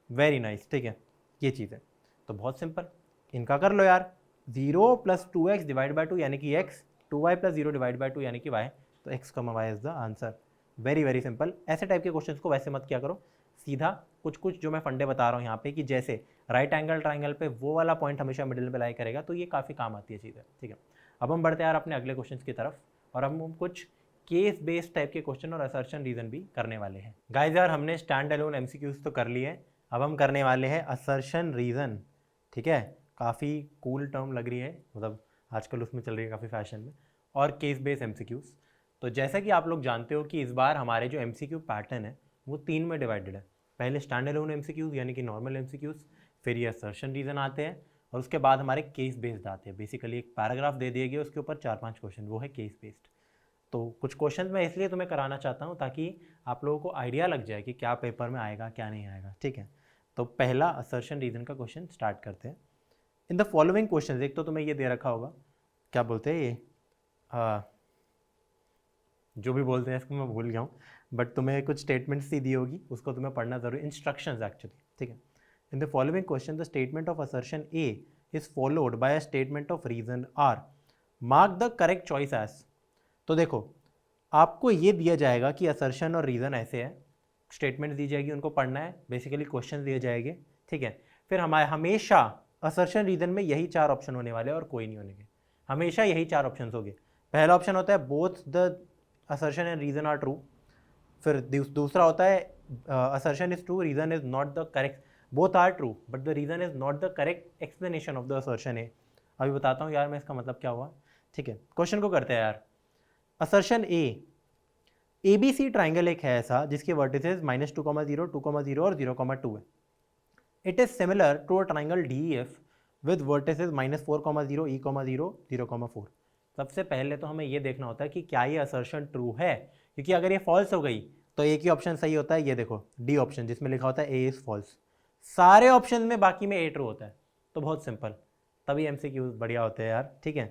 very nice, ठीक है, ये चीज़ है। तो बहुत सिंपल, इनका कर लो यार, 0 + 2x डिवाइड बाय 2 यानी कि x, 2y + 0 डिवाइड बाय 2 यानी कि y, तो x, y is the answer. Very very simple. ऐसे टाइप के क्वेश्चंस को वैसे मत किया करो, सीधा कुछ जो मैं फंडे बता रहा हूँ यहाँ पे, कि जैसे राइट एंगल ट्राइंगल पे वो वाला पॉइंट हमेशा मिडिल में लाई करेगा, तो ये काफ़ी काम आती है चीज़ है, ठीक है। अब हम बढ़ते हैं यार अपने अगले क्वेश्चन की तरफ, और हम कुछ केस बेस्ड टाइप के क्वेश्चन और असर्शन रीजन भी करने वाले हैं। गाइस यार हमने स्टैंड अलोन एमसीक्यूज तो कर लिए, अब हम करने वाले हैं असर्शन रीजन, ठीक है। काफ़ी कूल टर्म लग रही है, मतलब आजकल उसमें चल रही है काफ़ी फैशन में, और केस बेस्ड एमसीक्यूज। तो जैसा कि आप लोग जानते हो कि इस बार हमारे जो एमसीक्यू पैटर्न है वो 3 में डिवाइडेड है। पहले स्टैंड अलोन एमसीक्यूज यानी कि नॉर्मल एमसीक्यूज, फिर ये असर्शन रीजन आते हैं, और उसके बाद हमारे केस बेस्ड आते हैं। बेसिकली एक पैराग्राफ दे दिए गए, उसके ऊपर 4-5 क्वेश्चन, वो है केस बेस्ड। तो कुछ क्वेश्चन मैं इसलिए तुम्हें कराना चाहता हूँ ताकि आप लोगों को आइडिया लग जाए कि क्या पेपर में आएगा क्या नहीं आएगा, ठीक है। तो पहला असर्शन रीजन का क्वेश्चन स्टार्ट करते हैं। इन द फॉलोइंग क्वेश्चन, एक तो तुम्हें ये दे रखा होगा, क्या बोलते हैं ये, जो भी बोलते हैं इसको मैं भूल गया हूँ, बट तुम्हें कुछ स्टेटमेंट्स दी होगी, उसको तुम्हें पढ़ना जरूरी, इंस्ट्रक्शंस एक्चुअली, ठीक है। In the following question the statement of assertion A is followed by a statement of reason R, mark the correct choice as. तो देखो आपको ये दिया जाएगा कि असर्शन और रीजन ऐसे है, स्टेटमेंट दी जाएगी, उनको पढ़ना है, बेसिकली क्वेश्चन दिए जाएंगे, ठीक है। फिर हमारे हमेशा असर्शन रीजन में यही 4 ऑप्शन होने वाले और कोई नहीं होने, हमेशा यही 4 ऑप्शन होंगे। पहला ऑप्शन होता है both the assertion and reason are true, फिर दूसरा होता है assertion is true, reason is not the correct, both are true but the reason is not the correct explanation of the assertion है। अभी बताता हूँ यार मैं इसका मतलब क्या हुआ, ठीक है। क्वेश्चन को करते हैं यार। Assertion A B C triangle एक है ऐसा जिसके वर्टिसेस -2, 0, 2, 0 और 0, 2 है। It is similar to a triangle DEF with vertices -4, 0, E, 0, 0, 4। सबसे पहले तो हमें ये देखना होता है कि क्या ये असर्शन ट्रू है, क्योंकि अगर ये फॉल्स हो गई तो एक ही ऑप्शन सही होता है, ये देखो डी ऑप्शन जिसमें लिखा होता है ए इज फॉल्स, सारे ऑप्शन में बाकी में ए ट्रू होता है। तो बहुत सिंपल, तभी MCQ बढ़िया होते हैं यार, ठीक है।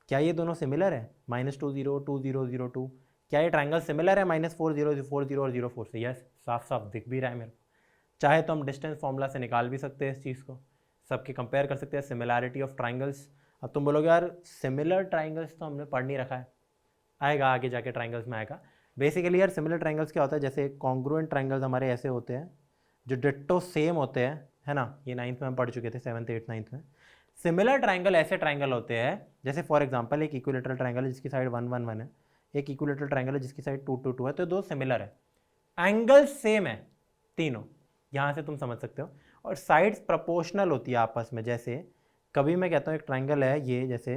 क्या ये दोनों सिमिलर है, -2, 0, 2, 0, 0, 2, क्या ये ट्राइंगल सिमिलर है -4, 0, 4, 0 और 0, 4 से? यस, साफ साफ दिख भी रहा है मेरे को। चाहे तो हम डिस्टेंस फॉर्मूला से निकाल भी सकते हैं इस चीज़ को, सबके कंपेयर कर सकते हैं, सिमिलैरिटी ऑफ ट्राइंगल्स। अब तुम बोलोगे यार सिमिलर ट्राइंगल्स तो हमने पढ़ नहीं रखा है, आएगा आगे जाके ट्राइंगल्स में आएगा। बेसिकली यार सिमिलर ट्राइंगल्स क्या होता है, जैसे कॉन्ग्रुएंट ट्राइंगल्स हमारे ऐसे होते हैं जो डिट्टो सेम होते हैं, है ना। ये 9th में हम पढ़ चुके थे, 7th, 8th, 9th में। सिमिलर ट्राइंगल ऐसे ट्राइंगल होते हैं जैसे फॉर एग्जांपल एक इक्विलेटरल ट्राइंगल है जिसकी साइड 1 1 1 है, एक इक्विलेटरल ट्राइंगल है जिसकी साइड 2 2 2 है, तो दो सिमिलर है, एंगल सेम है तीनों, यहाँ से तुम समझ सकते हो, और साइड्स प्रोपोर्शनल होती है आपस में। जैसे कभी मैं कहता हूँ एक ट्राइंगल है ये, जैसे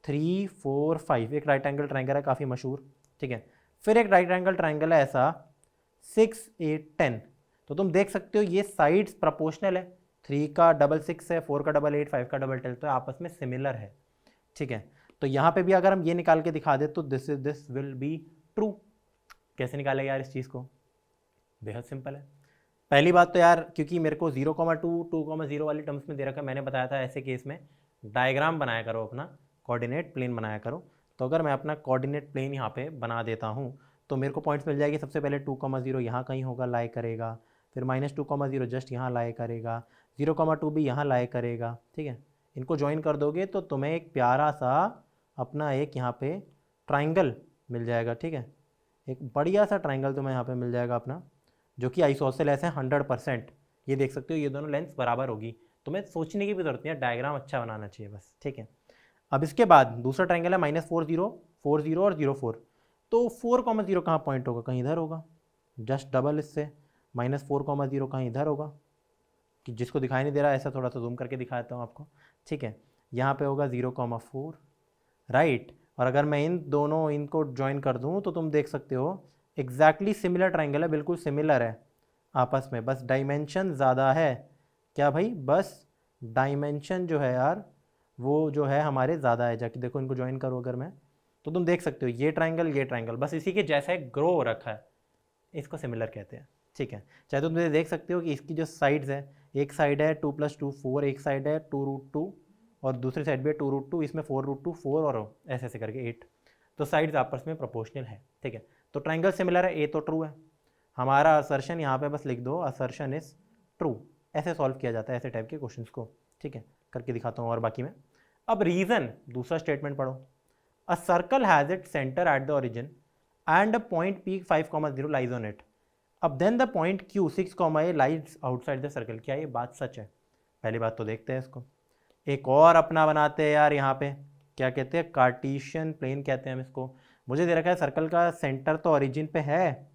3 4 5, एक राइट एंगल ट्राइंगल है काफ़ी मशहूर, ठीक है। फिर एक राइट एंगल ट्राइंगल है ऐसा 6 8 10, तो तुम देख सकते हो ये साइड्स प्रोपोर्शनल है, 3 का डबल 6 है, 4 का डबल 8, 5 का डबल 10, तो आपस में सिमिलर है, ठीक है। तो यहाँ पे भी अगर हम ये निकाल के दिखा दे तो दिस विल बी ट्रू। कैसे निकालेगा यार इस चीज़ को? बेहद सिंपल है। पहली बात तो यार क्योंकि मेरे को 0,2 2,0 वाली टर्म्स में दे रखा है, मैंने बताया था ऐसे केस में डायग्राम बनाया करो, अपना कोऑर्डिनेट प्लेन बनाया करो। तो अगर मैं अपना कोऑर्डिनेट प्लेन यहाँ पे बना देता हूँ तो मेरे को पॉइंट्स मिल जाएगी। सबसे पहले 2,0 यहाँ कहीं होगा, लाई करेगा, फिर -2,0 जस्ट यहाँ लाई करेगा, 0,2 भी यहाँ लाई करेगा, ठीक है। इनको ज्वाइन कर दोगे तो तुम्हें एक प्यारा सा अपना एक यहाँ पे ट्राइंगल मिल जाएगा, ठीक है। एक बढ़िया सा ट्राइंगल तुम्हें यहाँ पे मिल जाएगा अपना, जो कि आइसोसेलेस है 100%। ये देख सकते हो ये दोनों लेंथ बराबर होगी, तुम्हें सोचने की भी जरूरत नहीं है, डायग्राम अच्छा बनाना चाहिए बस, ठीक है। अब इसके बाद दूसरा ट्राइंगल है -4 0 4 0 और 0 4, तो 4,0 कहाँ पॉइंट होगा? कहीं इधर होगा, जस्ट डबल इससे, -4,0 कहीं इधर होगा, कि जिसको दिखाई नहीं दे रहा ऐसा थोड़ा सा जूम करके दिखा देता हूँ आपको, ठीक है। यहाँ पे होगा 0,4, राइट। और अगर मैं इन दोनों इनको ज्वाइन कर दूँ तो तुम देख सकते हो एग्जैक्टली सिमिलर ट्राइंगल है, बिल्कुल सिमिलर है आपस में, बस डायमेंशन ज़्यादा है। क्या भाई? बस डायमेंशन जो है यार वो जो है हमारे ज़्यादा है। जाके देखो इनको ज्वाइन करो अगर मैं, तो तुम देख सकते हो ये ट्राइंगल बस इसी के जैसा है, ग्रो हो रखा है, इसको सिमिलर कहते हैं, ठीक है। चाहे तो तुम देख सकते हो कि इसकी जो साइड्स है, एक साइड है 2 + 2 4, एक साइड है 2√2 और दूसरी साइड भी है 2√2, इसमें 4√2 4 और ऐसे ऐसे करके 8, तो साइड्स आपस में प्रोपोर्शनल है, ठीक है। तो ट्राइंगल सिमिलर है, ए तो ट्रू है। हमारा असर्शन यहाँ पे बस लिख दो, असर्शन इज ट्रू। ऐसे सॉल्व किया जाता है ऐसे टाइप के क्वेश्चंस को, ठीक है। करके दिखाता हूँ और बाकी में। अब रीजन, दूसरा स्टेटमेंट पढ़ो। A circle has it centre at the origin and a point P 5,0 lies on it, अब then the point Q 6,A lies outside the circle. क्या ये बात सच है? पहली बात तो देखते हैं इसको। एक और अपना बनाते हैं यार, यहाँ पे क्या कहते हैं, कार्टेशियन प्लेन कहते हैं हम इसको। मुझे दे रखा है सर्कल का सेंटर तो ओरिजिन पे है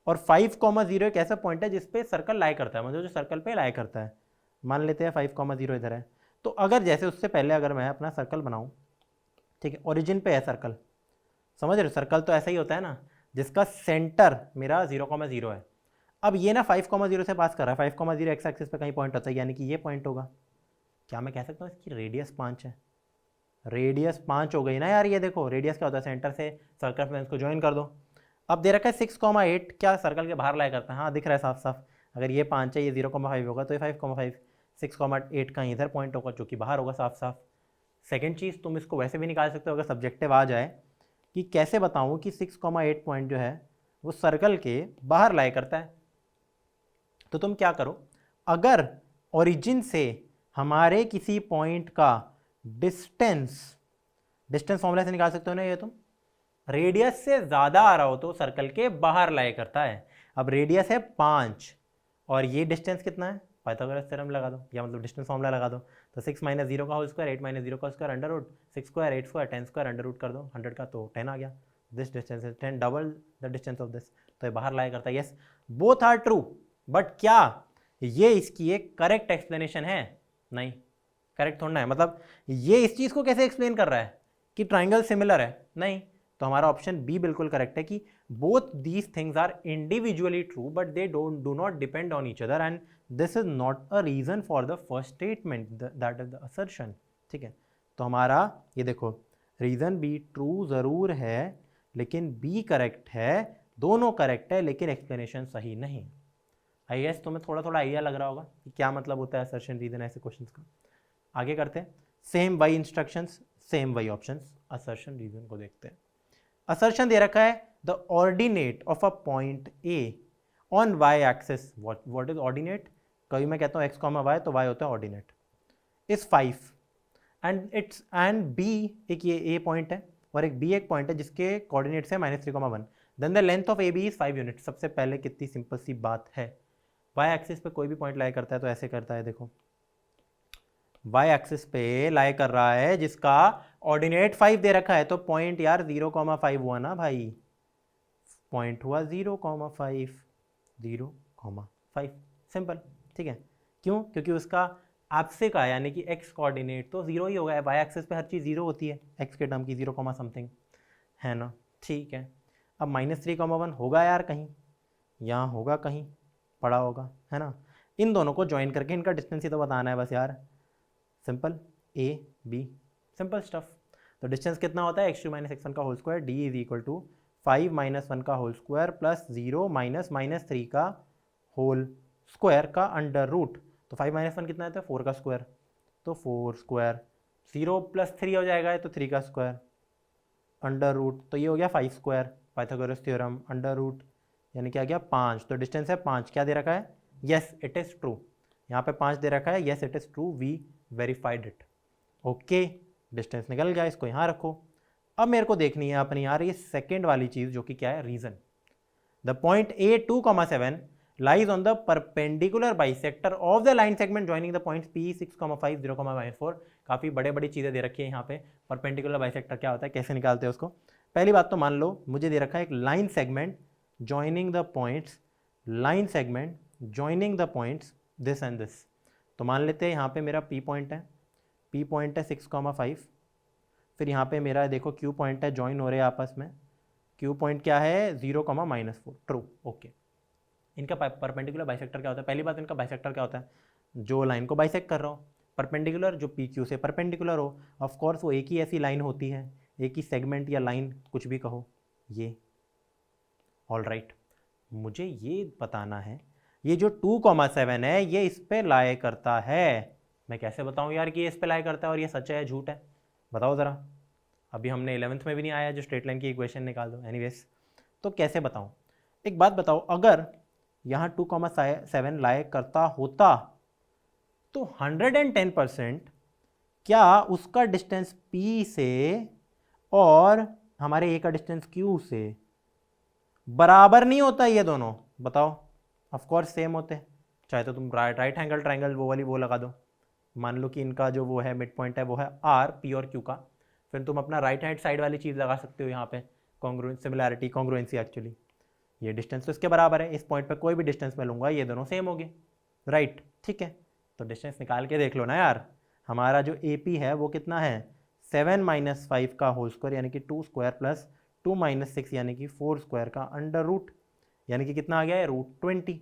और 5,0 एक ऐसा पॉइंट है जिसपे सर्कल लाई करता है, मतलब जो सर्कल पे लाई करता है। मान लेते हैं 5,0 इधर है, तो अगर जैसे उससे पहले अगर मैं अपना सर्कल बनाऊं, ठीक है, ओरिजिन पे है सर्कल, समझ रहे हो? सर्कल तो ऐसा ही होता है ना जिसका सेंटर मेरा 0,0 है। अब ये ना 5,0 से पास कर रहा है, 5,0 एक्स एक्सिस पे कहीं पॉइंट होता है, यानी कि ये पॉइंट होगा। क्या मैं कह सकता हूँ इसकी रेडियस 5 है? रेडियस 5 हो गई ना यार। ये देखो रेडियस क्या होता है, सेंटर से सर्कल में इसको ज्वाइन कर दो। अब दे रखा है 6,8, क्या सर्कल के बाहर लाया करता है? हाँ दिख रहा है साफ साफ। अगर ये 5 है, ये 0,5 होगा, तो ये 5,5, 6,8 का इधर पॉइंट होगा जो कि बाहर होगा साफ साफ। सेकेंड चीज़, तुम इसको वैसे भी निकाल सकते हो अगर सब्जेक्टिव आ जाए, कि कैसे बताऊँ कि 6,8 पॉइंट जो है वो सर्कल के बाहर लाया करता है। तो तुम क्या करो, अगर ओरिजिन से हमारे किसी पॉइंट का डिस्टेंस फॉर्मूला से निकाल सकते हो ना, ये तुम रेडियस से ज़्यादा आ रहा हो तो सर्कल के बाहर लाया करता है। अब रेडियस है 5 और ये डिस्टेंस कितना है, पाइथागोरस थ्योरम लगा दो, या मतलब डिस्टेंस फॉर्मूला लगा दो। तो 6 - 0 का होल स्क्वायर, 8 - 0 का square, under root 6 square 8 square 10 square, under root कर दो 100 का, तो 10 आ गया। This distance is 10, double the distance of this, तो ये बाहर लाया करता है। Yes, both are true, but क्या ये इसकी एक करेक्ट एक्सप्लेनेशन है? नहीं, करेक्ट थोड़ा है। मतलब ये इस चीज़ को कैसे एक्सप्लेन कर रहा है कि ट्राइंगल सिमिलर है? नहीं। तो हमारा ऑप्शन बी बिल्कुल करेक्ट है कि both these things are individually true but they do not depend on each other, and this is not a reason for the first statement, that is the assertion, ठीक है। तो हमारा ये देखो, reason be true ज़रूर है लेकिन B correct है, दोनों करेक्ट है लेकिन एक्सप्लेनेशन सही नहीं। आई गेस तुम्हें थोड़ा थोड़ा आइडिया लग रहा होगा कि क्या मतलब होता है असर्शन रीजन ऐसे क्वेश्चंस का। आगे करते हैं। सेम वाई इंस्ट्रक्शंस, सेम वाई ऑप्शंस, असर्शन रीजन को देखते हैं। असर्शन दे रखा है the ordinate of a point A on Y axis. What is ordinate? कभी मैं कहता हूँ x, y, तो y होता है ऑर्डिनेट, इज 5 एंड b, एक ये a पॉइंट है और एक b एक पॉइंट है जिसके कोऑर्डिनेट्स है -3,1, then the length of AB is 5 unit. सबसे पहले कितनी सिंपल सी बात है, y एक्सिस पे कोई भी पॉइंट लाई करता है तो ऐसे करता है, देखो वाई एक्सिस पे लाई कर रहा है जिसका ऑर्डिनेट 5 दे रखा है, तो पॉइंट यार 0,5 हुआ ना भाई, पॉइंट हुआ 0,5, 0,5 सिंपल। ठीक है, क्यों? क्योंकि उसका आपसे का यानी कि एक्स कोऑर्डिनेट तो जीरो ही होगा, वाई एक्सिस पे हर चीज़ जीरो होती है एक्स के टर्म की, 0, समथिंग है ना। ठीक है, अब -3,1 होगा यार कहीं, यहाँ होगा कहीं पड़ा होगा, है ना। इन दोनों को ज्वाइन करके इनका डिस्टेंस ही तो बताना है बस यार, simple A B, simple stuff. तो डिस्टेंस कितना होता है, x2 - x1 का whole square, d is equal to 5 - 1 का होल स्क्वायर प्लस 0 - -3 का होल स्क्वायर का अंडर रूट। तो 5 - 1 कितना आता है, 4 का स्क्वायर, तो 4 स्क्वायर, 0 + 3 हो जाएगा तो 3 का स्क्वायर अंडर रूट, तो ये हो गया 5 square, Pythagoras theorem under root, यानी क्या गया 5। तो डिस्टेंस है 5, क्या दे रखा है, यस इट इज़ ट्रू, यहाँ पे 5 दे रखा है, yes it is true, we verified it. Okay, distance निकल गया, इसको यहाँ रखो। अब मेरे को देखनी है अपनी यार ये सेकेंड वाली चीज़, जो कि क्या है, reason. The point A2,7 lies on the perpendicular bisector of the line segment joining the points P6,5, 0,4। काफ़ी बड़ी चीज़ें दे रखी है यहाँ पे। परपेंडिकुलर बाइसेक्टर क्या होता है, कैसे निकालते हैं उसको। पहली बात तो मान लो मुझे दे रखा है एक line segment joining the points, line segment joining the points this and this. तो मान लेते हैं यहाँ पे मेरा P पॉइंट है, P पॉइंट है 6,5, फिर यहाँ पे मेरा देखो Q पॉइंट है, जॉइन हो रहे हैं आपस में। Q पॉइंट क्या है, 0,-4, ट्रू। ओके, इनका परपेंडिकुलर बाइसेक्टर क्या होता है, पहली बात इनका बाइसेक्टर क्या होता है, जो लाइन को बाइसेक्ट कर रहा हो, परपेंडिकुलर जो पी क्यू से परपेंडिकुलर हो, ऑफ कोर्स वो एक ही ऐसी लाइन होती है, एक ही सेगमेंट या लाइन कुछ भी कहो, ये ऑल राइट। मुझे ये बताना है ये जो 2,7 है ये इस पे लाए करता है। मैं कैसे बताऊं यार कि ये इस पे लाए करता है और ये सच है झूठ है, बताओ ज़रा। अभी हमने 11th में भी नहीं आया जो स्ट्रेट लाइन की इक्वेशन निकाल दो। एनीवेज, तो कैसे बताऊं, एक बात बताओ, अगर यहाँ 2,7 लाए करता होता तो 110% क्या उसका डिस्टेंस P से और हमारे A का डिस्टेंस Q से बराबर नहीं होता ये दोनों, बताओ। ऑफ कोर्स सेम होते हैं, चाहे तो तुम राइट एंगल ट्राइंगल वो वाली वो लगा दो, मान लो कि इनका जो वो है मिड पॉइंट है वो है R, P और Q का, फिर तुम अपना राइट हैंड साइड वाली चीज़ लगा सकते हो यहाँ पे, सिमिलैरिटी कॉन्ग्रुएंसी एक्चुअली, ये डिस्टेंस तो इसके बराबर है, इस पॉइंट पे कोई भी डिस्टेंस मैं लूँगा ये दोनों सेम होंगे, राइट। ठीक है, तो डिस्टेंस निकाल के देख लो ना यार, हमारा जो AP है वो कितना है, 7 - 5 का होल स्क्वायर यानी कि 2 स्क्वायर प्लस 2 - 6 यानी कि 4 स्क्वायर का अंडर रूट, यानी कि कितना आ गया है, √20।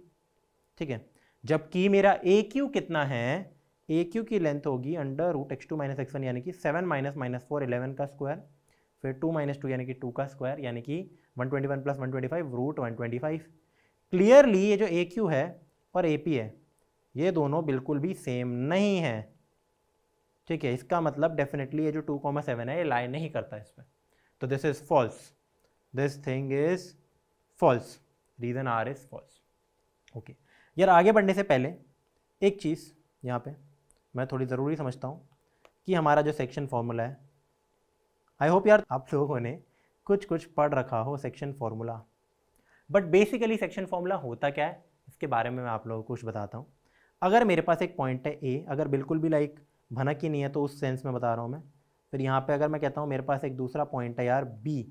ठीक है, जबकि मेरा AQ कितना है, AQ की लेंथ होगी अंडर रूट x2 - x1 यानी कि 7 - -4 11 का स्क्वायर, फिर 2 - 2 यानी कि 2 का स्क्वायर, यानी कि 121 + 125 √125। क्लियरली ये जो AQ है और AP है ये दोनों बिल्कुल भी सेम नहीं है। ठीक है, इसका मतलब डेफिनेटली ये जो 2,7 है ये लाई नहीं करता इस पर, तो this is false, this thing is false, reason R is false. Okay यार, आगे बढ़ने से पहले एक चीज़ यहाँ पे मैं थोड़ी ज़रूरी समझता हूँ कि हमारा जो सेक्शन फॉर्मूला है, आई होप यार आप लोगों ने कुछ पढ़ रखा हो section formula, but basically section formula होता क्या है इसके बारे में मैं आप लोगों को कुछ बताता हूँ। अगर मेरे पास एक पॉइंट है A, अगर बिल्कुल भी लाइक भनक ही नहीं है तो उस सेंस में बता रहा हूँ मैं। फिर यहाँ पे अगर मैं कहता हूँ मेरे पास एक दूसरा पॉइंट है यार B,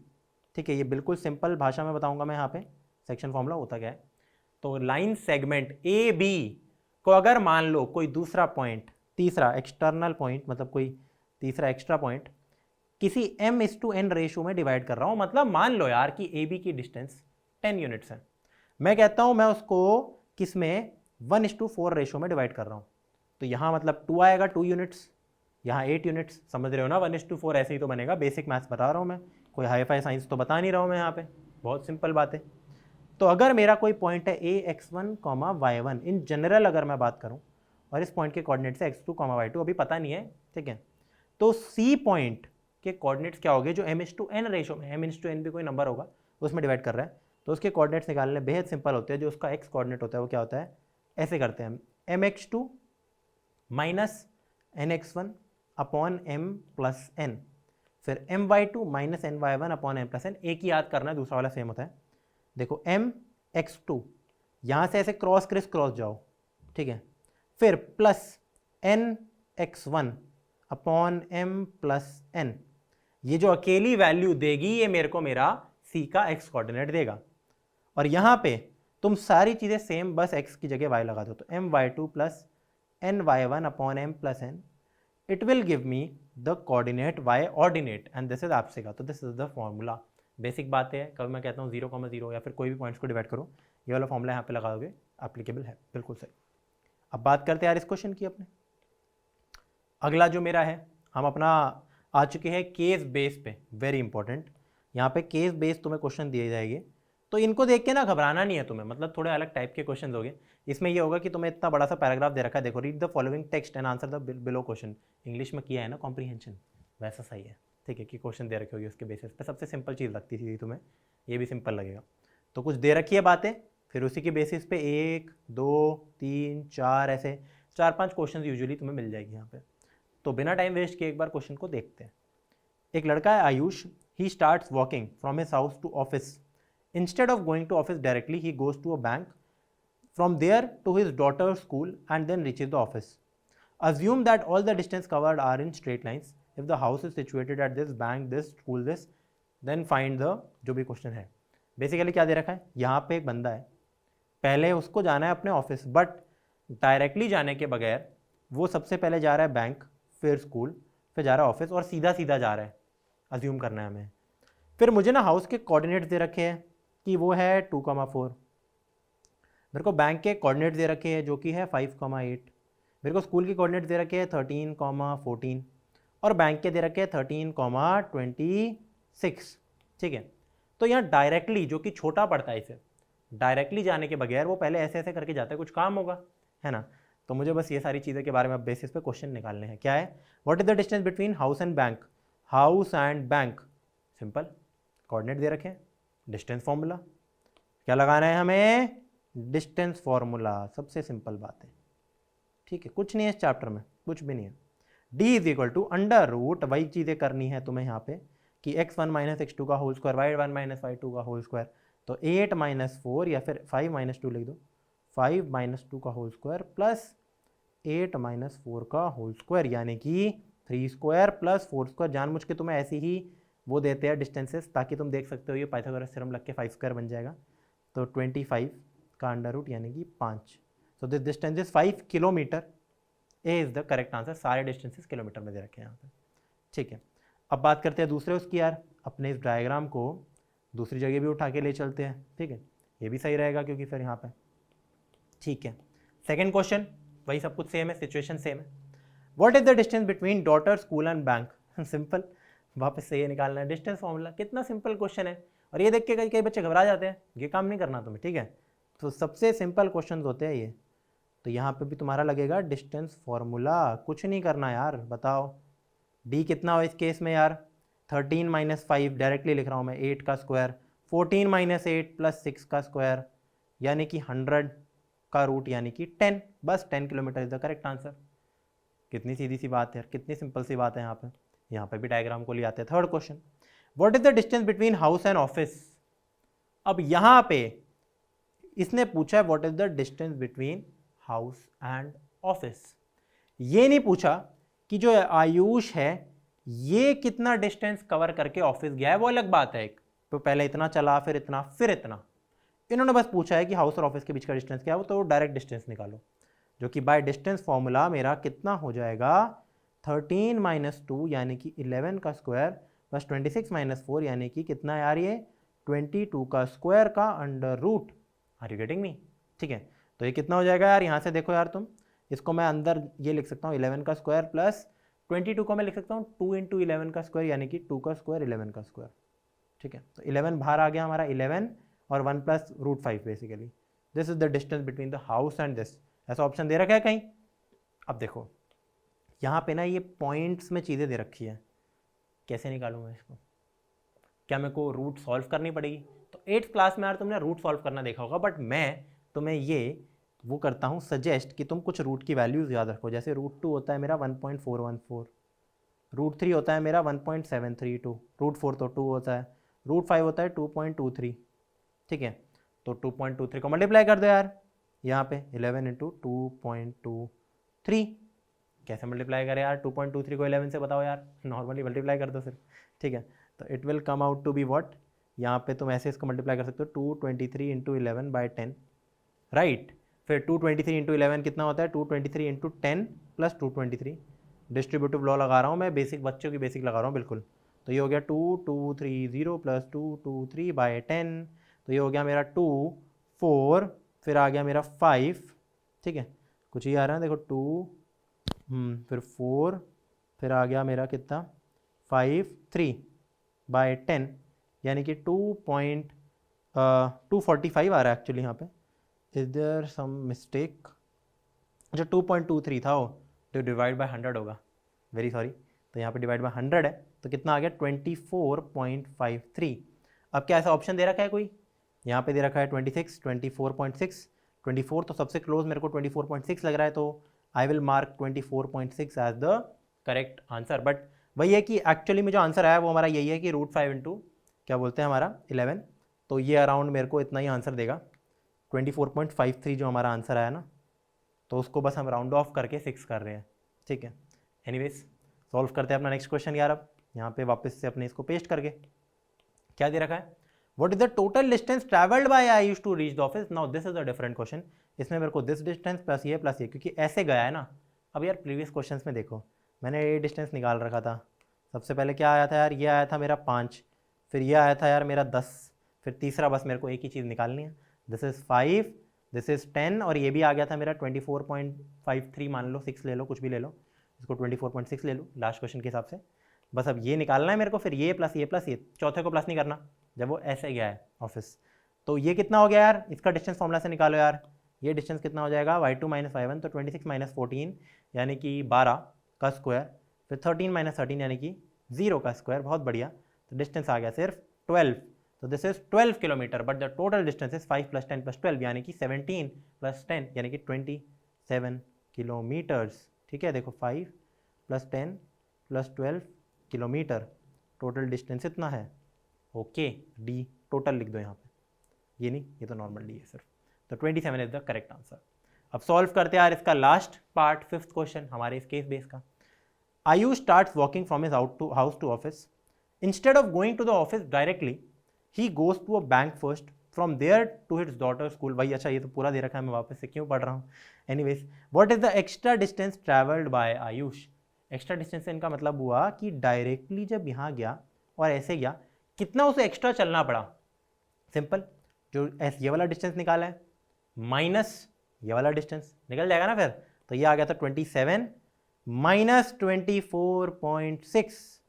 ठीक है, ये बिल्कुल सिंपल भाषा में बताऊँगा मैं यहाँ पे सेक्शन फॉर्मूला होता क्या है। तो लाइन सेगमेंट AB को अगर मान लो कोई दूसरा पॉइंट, तीसरा एक्सटर्नल पॉइंट, मतलब कोई तीसरा एक्स्ट्रा पॉइंट किसी m/n रेशो में डिवाइड कर रहा हूँ, मतलब मान लो यार कि AB की डिस्टेंस 10 यूनिट्स है, मैं कहता हूँ मैं उसको किस में 1/4 रेशो में डिवाइड कर रहा हूँ, तो यहाँ मतलब 2 आएगा, 2 यूनिट्स, यहाँ 8 यूनिट्स, समझ रहे हो ना, 1/4 ऐसे ही तो बनेगा, बेसिक मैथ्स बता रहा हूँ मैं, कोई हाई फाई साइंस तो बता नहीं रहा हूँ मैं यहाँ पे, बहुत सिंपल बात है। तो अगर मेरा कोई पॉइंट है AX1, Y1 इन जनरल अगर मैं बात करूँ, और इस पॉइंट के कोऑर्डिनेट्स है x2, y2 अभी पता नहीं है, ठीक है, तो C पॉइंट के कोऑर्डिनेट्स क्या होंगे जो m/n रेशो में, m/n भी कोई नंबर होगा उसमें डिवाइड कर रहा है, तो उसके कोऑर्डिनेट्स निकालने बेहद सिंपल होते हैं। जो उसका x कोऑर्डिनेट होता है वो क्या होता है, ऐसे करते हैं, mx2 - nx1 upon m + n, फिर my2 - ny1 upon m + n, एक ही याद करना है, दूसरा वाला सेम होता है। देखो mx2 यहाँ से ऐसे क्रॉस जाओ, ठीक है, फिर plus n x1 upon m plus n, ये जो अकेली वैल्यू देगी ये मेरे को मेरा c का x कोऑर्डिनेट देगा। और यहाँ पे तुम सारी चीज़ें सेम, बस x की जगह y लगा दो, तो my2 plus ny1 upon m plus n, it will give me the coordinate y ordinate and this is abscissa. तो this is the formula. Basic बात है, कभी मैं कहता हूँ 0,0 या फिर कोई भी पॉइंट्स को डिवाइड करो, ये वाला फॉर्मूला यहाँ पे लगा दोगे, एप्लीकेबल है, बिल्कुल सही। अब बात करते हैं यार इस क्वेश्चन की अपने। अगला जो मेरा है, हम अपना आ चुके हैं केस बेस पे, वेरी इंपॉर्टेंट। यहाँ पे केस बेस तुम्हें क्वेश्चन दिए जाएंगे, तो इनको देख के ना घबराना नहीं है तुम्हें, मतलब थोड़े अलग टाइप के क्वेश्चन होंगे। इसमें ये होगा कि तुम्हें इतना बड़ा सा पैराग्राफ दे रखा है, देखो, read the following text and answer the below question. English में किया है ना कॉम्प्रीहेंशन, वैसा सही है, ठीक है, कि क्वेश्चन दे रखे होगी उसके बेसिस पे। सबसे सिंपल चीज़ लगती थी तुम्हें, ये भी सिंपल लगेगा। तो कुछ दे रखी है बातें, फिर उसी के बेसिस पे 1 2 3 4 ऐसे 4-5 क्वेश्चन यूजुअली तुम्हें मिल जाएगी यहाँ पे। तो बिना टाइम वेस्ट किए एक बार क्वेश्चन को देखते हैं। एक लड़का है Ayush, he starts walking from his house to office. Instead of going to office directly he goes to a bank, from there to his daughter's school and then reaches the office. Assume that all the distance covered are in straight lines. If the house is situated at this bank, this school, this, then find the जो भी question है। Basically क्या दे रखा है, यहाँ पे एक बंदा है, पहले उसको जाना है अपने ऑफिस, बट डायरेक्टली जाने के बगैर वो सबसे पहले जा रहा है बैंक, फिर स्कूल, फिर जा रहा है ऑफिस, और सीधा सीधा जा रहा है, अज्यूम करना है हमें। फिर मुझे ना हाउस के कोऑर्डिनेट्स दे रखे हैं कि वो है 2,4, मेरे को बैंक के कोऑर्डिनेट्स दे रखे हैं जो कि है 5,8, मेरे को स्कूल की कोऑर्डिनेट्स दे रखे हैं 13,14, और बैंक के दे रखे हैं 13,26, ठीक है। तो यहाँ डायरेक्टली, जो कि छोटा पड़ता है इसे, डायरेक्टली जाने के बगैर वो पहले ऐसे ऐसे करके जाता है, कुछ काम होगा, है ना। तो मुझे बस ये सारी चीज़ें के बारे में अब बेसिस पे क्वेश्चन निकालने हैं। क्या है, what is the distance between house and bank. House and bank, simple, coordinate दे रखे हैं, डिस्टेंस फॉर्मूला, क्या लगाना है हमें, डिस्टेंस फॉर्मूला, सबसे सिंपल बात है, ठीक है। कुछ नहीं है इस चैप्टर में, कुछ भी नहीं है। d is equal to under root, वही चीज़ें करनी है तुम्हें यहाँ पे कि x1 माइनस x2 का whole square, y1 minus y2 का होल स्क्वायर, तो 8 माइनस 4 या फिर 5 माइनस 2 लिख दो, 5 माइनस 2 का होल स्क्वायर प्लस 8 माइनस 4 का होल स्क्वायर, यानी कि 3 स्क्वायर प्लस 4 स्क्वायर। जानबूझ के तुम्हें ऐसी ही वो देते हैं डिस्टेंसेस, ताकि तुम देख सकते हो ये पाइथागोरस थ्योरम लग के 5 स्क्वायर बन जाएगा। तो 25 का अंडर रूट यानी कि 5। So this distance is 5 kilometre. A is the correct answer, सारे डिस्टेंसेस किलोमीटर में दे रखे हैं यहाँ पे, ठीक है। अब बात करते हैं दूसरे उसकी यार, अपने इस डायग्राम को दूसरी जगह भी उठा के ले चलते हैं, ठीक है, ये भी सही रहेगा क्योंकि फिर यहाँ पे, ठीक है। सेकंड क्वेश्चन, वही सब कुछ सेम है, सिचुएशन सेम है। What is the distance between daughter school and bank. Simple, वापस से ये निकालना है डिस्टेंस फॉर्मूला। कितना सिंपल क्वेश्चन है, और ये देख के कई बच्चे घबरा जाते हैं, ये काम नहीं करना तुम्हें, ठीक है। तो सबसे सिंपल क्वेश्चन होते हैं ये। तो यहाँ पे भी तुम्हारा लगेगा डिस्टेंस फॉर्मूला, कुछ नहीं करना यार, बताओ d कितना हो इस केस में यार, 13 माइनस 5 डायरेक्टली लिख रहा हूँ मैं, 8 का स्क्वायर, 14 माइनस 8 प्लस 6 का स्क्वायर, यानी कि 100 का रूट यानी कि 10, बस 10 kilometre is the correct answer. कितनी सीधी सी बात है, कितनी सिंपल सी बात है। यहाँ पे भी डायग्राम को ले आते हैं। Third question, what is the distance between house and office. अब यहाँ पे इसने पूछा है what is the distance between house and office, ये नहीं पूछा कि जो आयुष है ये कितना डिस्टेंस कवर करके ऑफिस गया है, वो अलग बात है। एक तो पहले इतना चला, फिर इतना, फिर इतना। इन्होंने बस पूछा है कि हाउस और ऑफिस के बीच का डिस्टेंस क्या है, तो डायरेक्ट डिस्टेंस निकालो, जो कि बाय डिस्टेंस फॉर्मूला मेरा कितना हो जाएगा, 13 माइनस 2 यानी कि 11 का स्क्वायर प्लस 26 माइनस 4 यानी कि कितना यार, ये 22 का स्क्वायर का under root. Are you getting me, ठीक है। तो ये कितना हो जाएगा यार, यहाँ से देखो यार तुम, इसको मैं अंदर ये लिख सकता हूँ 11 का स्क्वायर प्लस 22 को मैं लिख सकता हूँ 2 इंटू 11 का स्क्वायर यानी कि 2 का स्क्वायर 11 का स्क्वायर, ठीक है। तो 11 बाहर आ गया हमारा, 11 और 1 plus root 5 basically. This is the distance between the house and this. ऐसा ऑप्शन दे रखा है कहीं। अब देखो यहाँ पे ना ये पॉइंट्स में चीज़ें दे रखी है, कैसे निकालूंगा इसको, क्या मेरे को रूट सॉल्व करनी पड़ेगी। तो 8th क्लास में यार तुमने रूट सॉल्व करना देखा होगा, बट मैं तुम्हें ये वो करता हूँ सजेस्ट कि तुम कुछ रूट की वैल्यूज़ याद रखो। जैसे रूट 2 होता है मेरा 1.414, रूट 3 होता है मेरा 1.732, रूट 4 तो 2 होता है, रूट 5 होता है 2.23, ठीक है। तो 2.23 को मल्टीप्लाई कर दो यार यहाँ पे, 11 इंटू 2.23, कैसे मल्टीप्लाई करें यार, 2.23 को 11 से बताओ यार, नॉर्मली मल्टीप्लाई कर दो सिर्फ, ठीक है। तो it will come out to be what, यहाँ पे तुम ऐसे इसको मल्टीप्लाई कर सकते हो 223 इंटू 11 बाई 10, राइट। फिर 223 इंटू 11 कितना होता है, 223 इंटू 10 प्लस 223, डिस्ट्रीब्यूटिव लॉ लगा रहा हूँ मैं, बेसिक बच्चों की बेसिक लगा रहा हूँ बिल्कुल। तो ये हो गया 2230 प्लस 223 बाई 10, तो ये हो गया मेरा 2 4, फिर आ गया मेरा 5, ठीक है, कुछ ही आ रहा है देखो 2 फिर 4, फिर आ गया मेरा कितना 5 3 बाई 10, यानी कि 2.245 आ रहा है एक्चुअली यहाँ पे। इज देयर सम मिस्टेक, जो 2.23 था वो तो डिवाइड बाय 100 होगा, वेरी सॉरी। तो यहाँ पे डिवाइड बाय 100 है, तो कितना आ गया 24.53। अब क्या ऐसा ऑप्शन दे रखा है कोई, यहाँ पे दे रखा है 26, 24.6, 24 तो सबसे क्लोज मेरे को 24.6 लग रहा है, तो I will mark 24.6 as the correct answer. But वही है कि एक्चुअली में जो आंसर आया वो हमारा यही है कि √5 इंटू क्या बोलते हैं हमारा 11, तो ये अराउंड मेरे को इतना ही आंसर देगा, 24.53 जो हमारा आंसर आया ना, तो उसको बस हम राउंड ऑफ करके 6 कर रहे हैं, ठीक है। एनीवेज सॉल्व करते हैं अपना नेक्स्ट क्वेश्चन यार। अब यहाँ पे वापस से अपने इसको पेस्ट करके क्या दे रखा है, what is the total distance travelled by Ayush to reach the office. Now this is a different question, इसमें मेरे को दिस डिस्टेंस प्लस ये, क्योंकि ऐसे गया है ना। अब यार प्रीवियस क्वेश्चंस में देखो मैंने ये डिस्टेंस निकाल रखा था, सबसे पहले क्या आया था यार, ये आया था मेरा 5, फिर ये आया था यार मेरा 10, फिर तीसरा बस मेरे को एक ही चीज़ निकालनी है, दिस इज़ 5, दिस इज़ 10, और ये भी आ गया था मेरा 24.53, मान लो 6 ले लो, कुछ भी ले लो, इसको 24.6 ले लो लास्ट क्वेश्चन के हिसाब से। बस अब ये निकालना है मेरे को, फिर ये प्लस ये प्लस ये, चौथे को प्लस नहीं करना जब वो ऐसे गया है ऑफिस। तो ये कितना हो गया यार, इसका डिस्टेंस फॉर्मूला से निकालो यार, ये डिस्टेंस कितना हो जाएगा y2 माइनस y1, तो 26 माइनस 14 यानी कि 12 का स्क्वायर, फिर 13 माइनस 13 यानी कि 0 का स्क्वायर, बहुत बढ़िया। तो डिस्टेंस आ गया सिर्फ 12, तो this is 12 kilometre, but the total distance is 5 plus 10 plus 12 यानी कि 17 प्लस 10 यानी कि 27 किलोमीटर्स, ठीक है। देखो 5 plus 10 plus 12 kilometre, total distance इतना है, ओके। डी टोटल लिख दो यहाँ पे, ये नहीं, ये तो नॉर्मल डी है सिर्फ, तो 27 इज द करेक्ट आंसर। अब सॉल्व करते हैं यार इसका लास्ट पार्ट, 5th क्वेश्चन हमारे इस केस बेस का। Ayush starts walking from his house to office. Instead of going to the office directly, he goes to a bank first. From there to his daughter's school. भाई अच्छा ये तो पूरा दे रखा है, मैं वापस से क्यों पढ़ रहा हूँ। Anyways, what is the extra distance traveled by Ayush? Extra distance से इनका मतलब हुआ कि डायरेक्टली जब यहाँ गया और ऐसे गया, कितना उसे एक्स्ट्रा चलना पड़ा। सिंपल, जो ये वाला डिस्टेंस निकाला है माइनस ये वाला डिस्टेंस निकल जाएगा ना फिर, तो ये आ गया था 27 माइनस 24.6,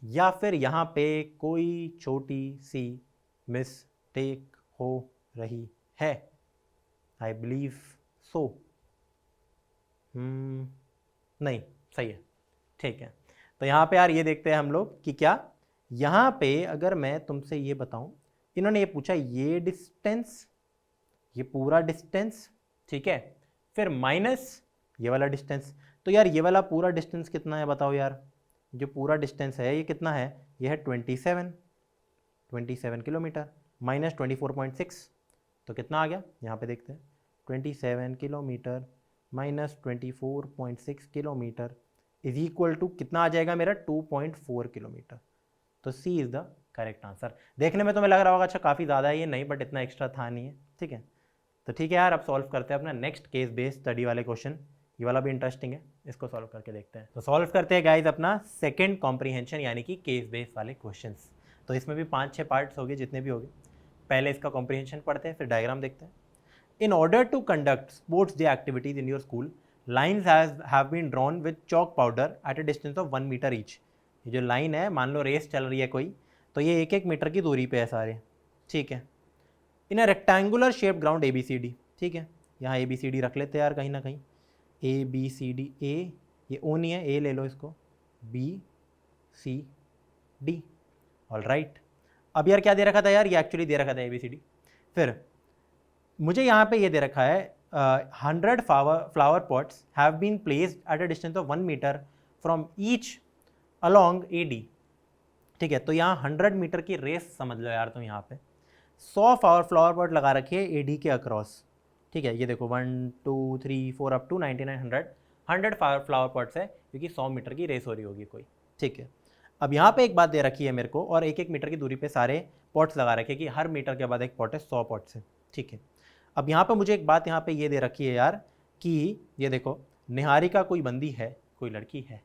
या फिर यहाँ पे कोई छोटी सी मिस्टेक हो रही है, आई बिलीव सो। नहीं, सही है, ठीक है। तो यहाँ पे यार ये देखते हैं हम लोग कि क्या यहाँ पे अगर मैं तुमसे ये बताऊं, इन्होंने ये पूछा ये डिस्टेंस, ये पूरा डिस्टेंस, ठीक है, फिर माइनस ये वाला डिस्टेंस। तो यार ये वाला पूरा डिस्टेंस कितना है बताओ यार, जो पूरा डिस्टेंस है ये कितना है, ये है 27 किलोमीटर माइनस 24.6, तो कितना आ गया यहाँ पे देखते हैं, 27 kilometre minus 24.6 kilometre is equal to कितना आ जाएगा मेरा 2.4 किलोमीटर। तो C is the correct answer. देखने में तुम्हें लग रहा होगा अच्छा काफ़ी ज़्यादा है ये, नहीं, बट इतना एक्स्ट्रा था नहीं है, ठीक है। तो ठीक है यार, अब सॉल्व करते हैं अपना नेक्स्ट केस बेस्ड स्टडी वाले क्वेश्चन, ये वाला भी इंटरेस्टिंग है, इसको सॉल्व करके देखते हैं। तो सॉल्व करते हैं गाइज अपना सेकंड कॉम्प्रीहेंशन यानी कि केस बेस्ड वाले क्वेश्चंस। तो इसमें भी 5-6 पार्ट्स हो गए जितने भी हो गए। पहले इसका कॉम्प्रीहेंशन पढ़ते हैं, फिर डायग्राम देखते हैं। In order to conduct sports day activities in your school, lines have been drawn with chalk powder at a distance of 1 metre each. ये जो लाइन है, मान लो रेस चल रही है कोई, तो ये 1-1 मीटर की दूरी पे है सारे, ठीक है। In a rectangular shape ground ABCD, ठीक है, यहाँ ABCD रख लेते हैं यार कहीं ना कहीं, ABCD, A, ये O नहीं है, A ले लो इसको, BCD, ऑलराइट। अब यार क्या दे रखा था यार, ये एक्चुअली दे रखा था ABCD। फिर मुझे यहाँ पे ये दे रखा है 100 flower pots have been placed at a distance of 1 metre from each along AD, ठीक है। तो यहाँ 100 मीटर की रेस समझ लो यार, तो यहाँ पे 100 फ्लावर पॉट लगा रखी है AD के अक्रॉस, ठीक है। ये देखो 1 2 3 4 अप टू 99 100, 100 फ्लावर पॉट्स है क्योंकि 100 मीटर की रेस हो रही होगी कोई, ठीक है। अब यहाँ पे एक बात दे रखी है मेरे को, और 1-1 मीटर की दूरी पे सारे पॉट्स लगा रखे कि हर मीटर के बाद एक पॉट है, 100 पॉट्स है, ठीक है। अब यहाँ पे मुझे एक बात यहाँ पे ये दे रखी है यार कि ये देखो, निहारिका कोई बंदी है, कोई लड़की है,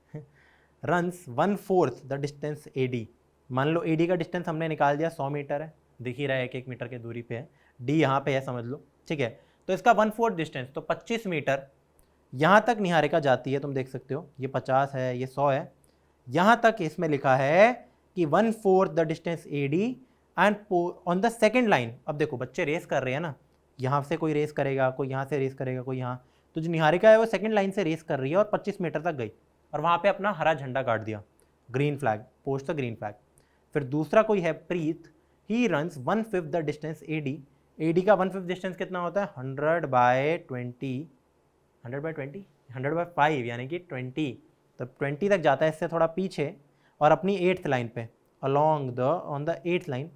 रन्स 1/4 द डिस्टेंस AD। मान लो AD का डिस्टेंस हमने निकाल दिया, 100 मीटर है, दिख ही रहा है 1-1 मीटर की दूरी पे है, D यहाँ पे है समझ लो, ठीक है। तो इसका 1/4 डिस्टेंस तो 25 मीटर यहाँ तक निहारिका जाती है, तुम देख सकते हो, ये 50 है, ये 100 है, यहाँ तक इसमें लिखा है कि 1/4 the distance AD and on the second line. अब देखो बच्चे रेस कर रहे हैं ना, यहाँ से कोई रेस करेगा, कोई यहाँ से रेस करेगा, कोई यहाँ, तो जो निहारिका है वो सेकेंड लाइन से रेस कर रही है और 25 मीटर तक गई और वहाँ पे अपना हरा झंडा गाड़ दिया, green flag, post the green flag. फिर दूसरा कोई है Preet, he runs 1/5 the distance AD। AD का 1/5 डिस्टेंस कितना होता है, 100/20, 100/5 यानी कि 20, तब 20 तक जाता है, इससे थोड़ा पीछे और अपनी 8th लाइन पे along the on the 8th line,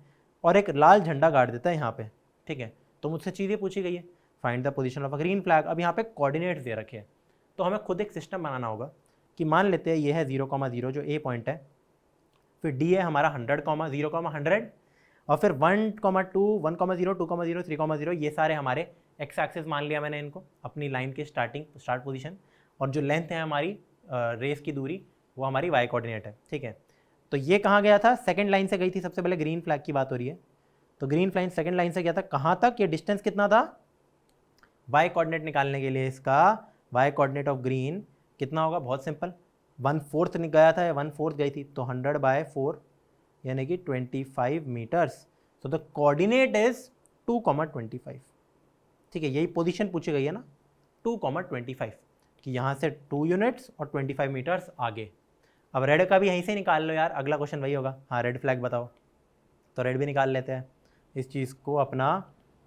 और एक लाल झंडा गाड़ देता है यहाँ पे, ठीक है। तो मुझसे चीज़ें पूछी गई है, find the position of a green flag. अब यहाँ पे कोऑर्डिनेट्स दे रखे हैं, तो हमें खुद एक सिस्टम बनाना होगा कि मान लेते हैं ये है 0,0 जो A पॉइंट है, फिर D है हमारा 100,0,100, और फिर 1,2, 1,0, 2,0, 3,0, ये सारे हमारे एक्स एक्सिस मान लिया मैंने इनको, अपनी लाइन की स्टार्ट पोजीशन, और जो लेंथ है हमारी रेस की दूरी वो हमारी वाई कोऑर्डिनेट है, ठीक है। तो ये कहाँ गया था, सेकंड लाइन से गई थी, सबसे पहले ग्रीन फ्लैग की बात हो रही है, तो ग्रीन फ्लैग सेकंड लाइन से गया था कहाँ तक, ये डिस्टेंस कितना था, वाई कोऑर्डिनेट निकालने के लिए इसका वाई कोऑर्डिनेट ऑफ ग्रीन कितना होगा, बहुत सिंपल, 1/4 गया था, 1/4 गई थी, तो 100/4 यानी कि 25 metres. So the coordinate is 2,25, ठीक है। यही पोजीशन पूछी गई है ना, 2,25, कि यहाँ से 2 यूनिट्स और 25 मीटर्स आगे। अब रेड का भी यहीं से निकाल लो यार, अगला क्वेश्चन वही होगा, हाँ रेड फ्लैग बताओ, तो रेड भी निकाल लेते हैं इस चीज़ को अपना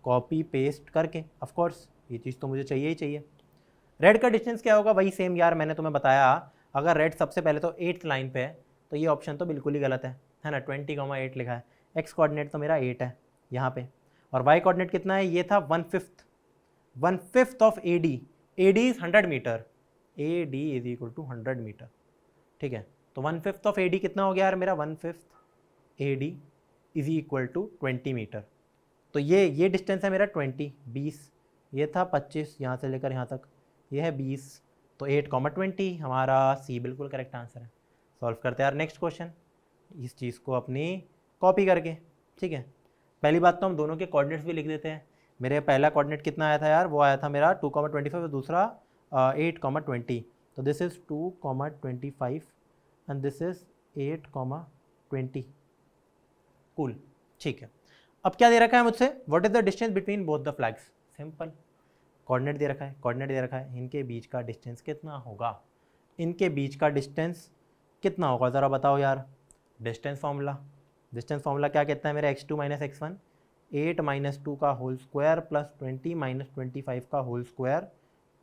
कॉपी पेस्ट करके, ऑफ कोर्स ये चीज़ तो मुझे चाहिए ही चाहिए। रेड का डिस्टेंस क्या होगा, वही सेम यार, मैंने तुम्हें बताया, अगर रेड सबसे पहले तो 8th लाइन पे है तो ये ऑप्शन तो बिल्कुल ही गलत है ना, 20,8 लिखा है, एक्स कोऑर्डिनेट तो मेरा 8 है यहाँ पे, और वाई कोऑर्डिनेट कितना है, ये था 1/5 of AD, AD is 100 metre, AD is equal to 100 metre, ठीक है। तो 1/5 ऑफ AD कितना हो गया यार मेरा, 1/5 AD is equal to 20 metre. तो ये डिस्टेंस है मेरा 20, ये था 25 यहाँ से लेकर यहाँ तक, ये है 20, तो 8,20 हमारा C बिल्कुल करेक्ट आंसर है। सॉल्व करते हैं यार नेक्स्ट क्वेश्चन, इस चीज़ को अपनी कॉपी करके, ठीक है। पहली बात तो हम दोनों के कोऑर्डिनेट्स भी लिख देते हैं। मेरे पहला कोऑर्डिनेट कितना आया था यार, वो आया था मेरा 2,25 और दूसरा 8,20, तो this is 2,25 and this is 8,20, cool, ठीक है। अब क्या दे रखा है मुझसे, what is the distance between both the flags, simple, coordinate दे रखा है, कोऑर्डिनेट दे रखा है, इनके बीच का डिस्टेंस कितना होगा, इनके बीच का डिस्टेंस कितना होगा ज़रा बताओ यार। डिस्टेंस फार्मूला क्या कहता है मेरा, x2 - x1, 8 - 2 का होल स्क्वायर प्लस 20 - 25 का होल स्क्वायर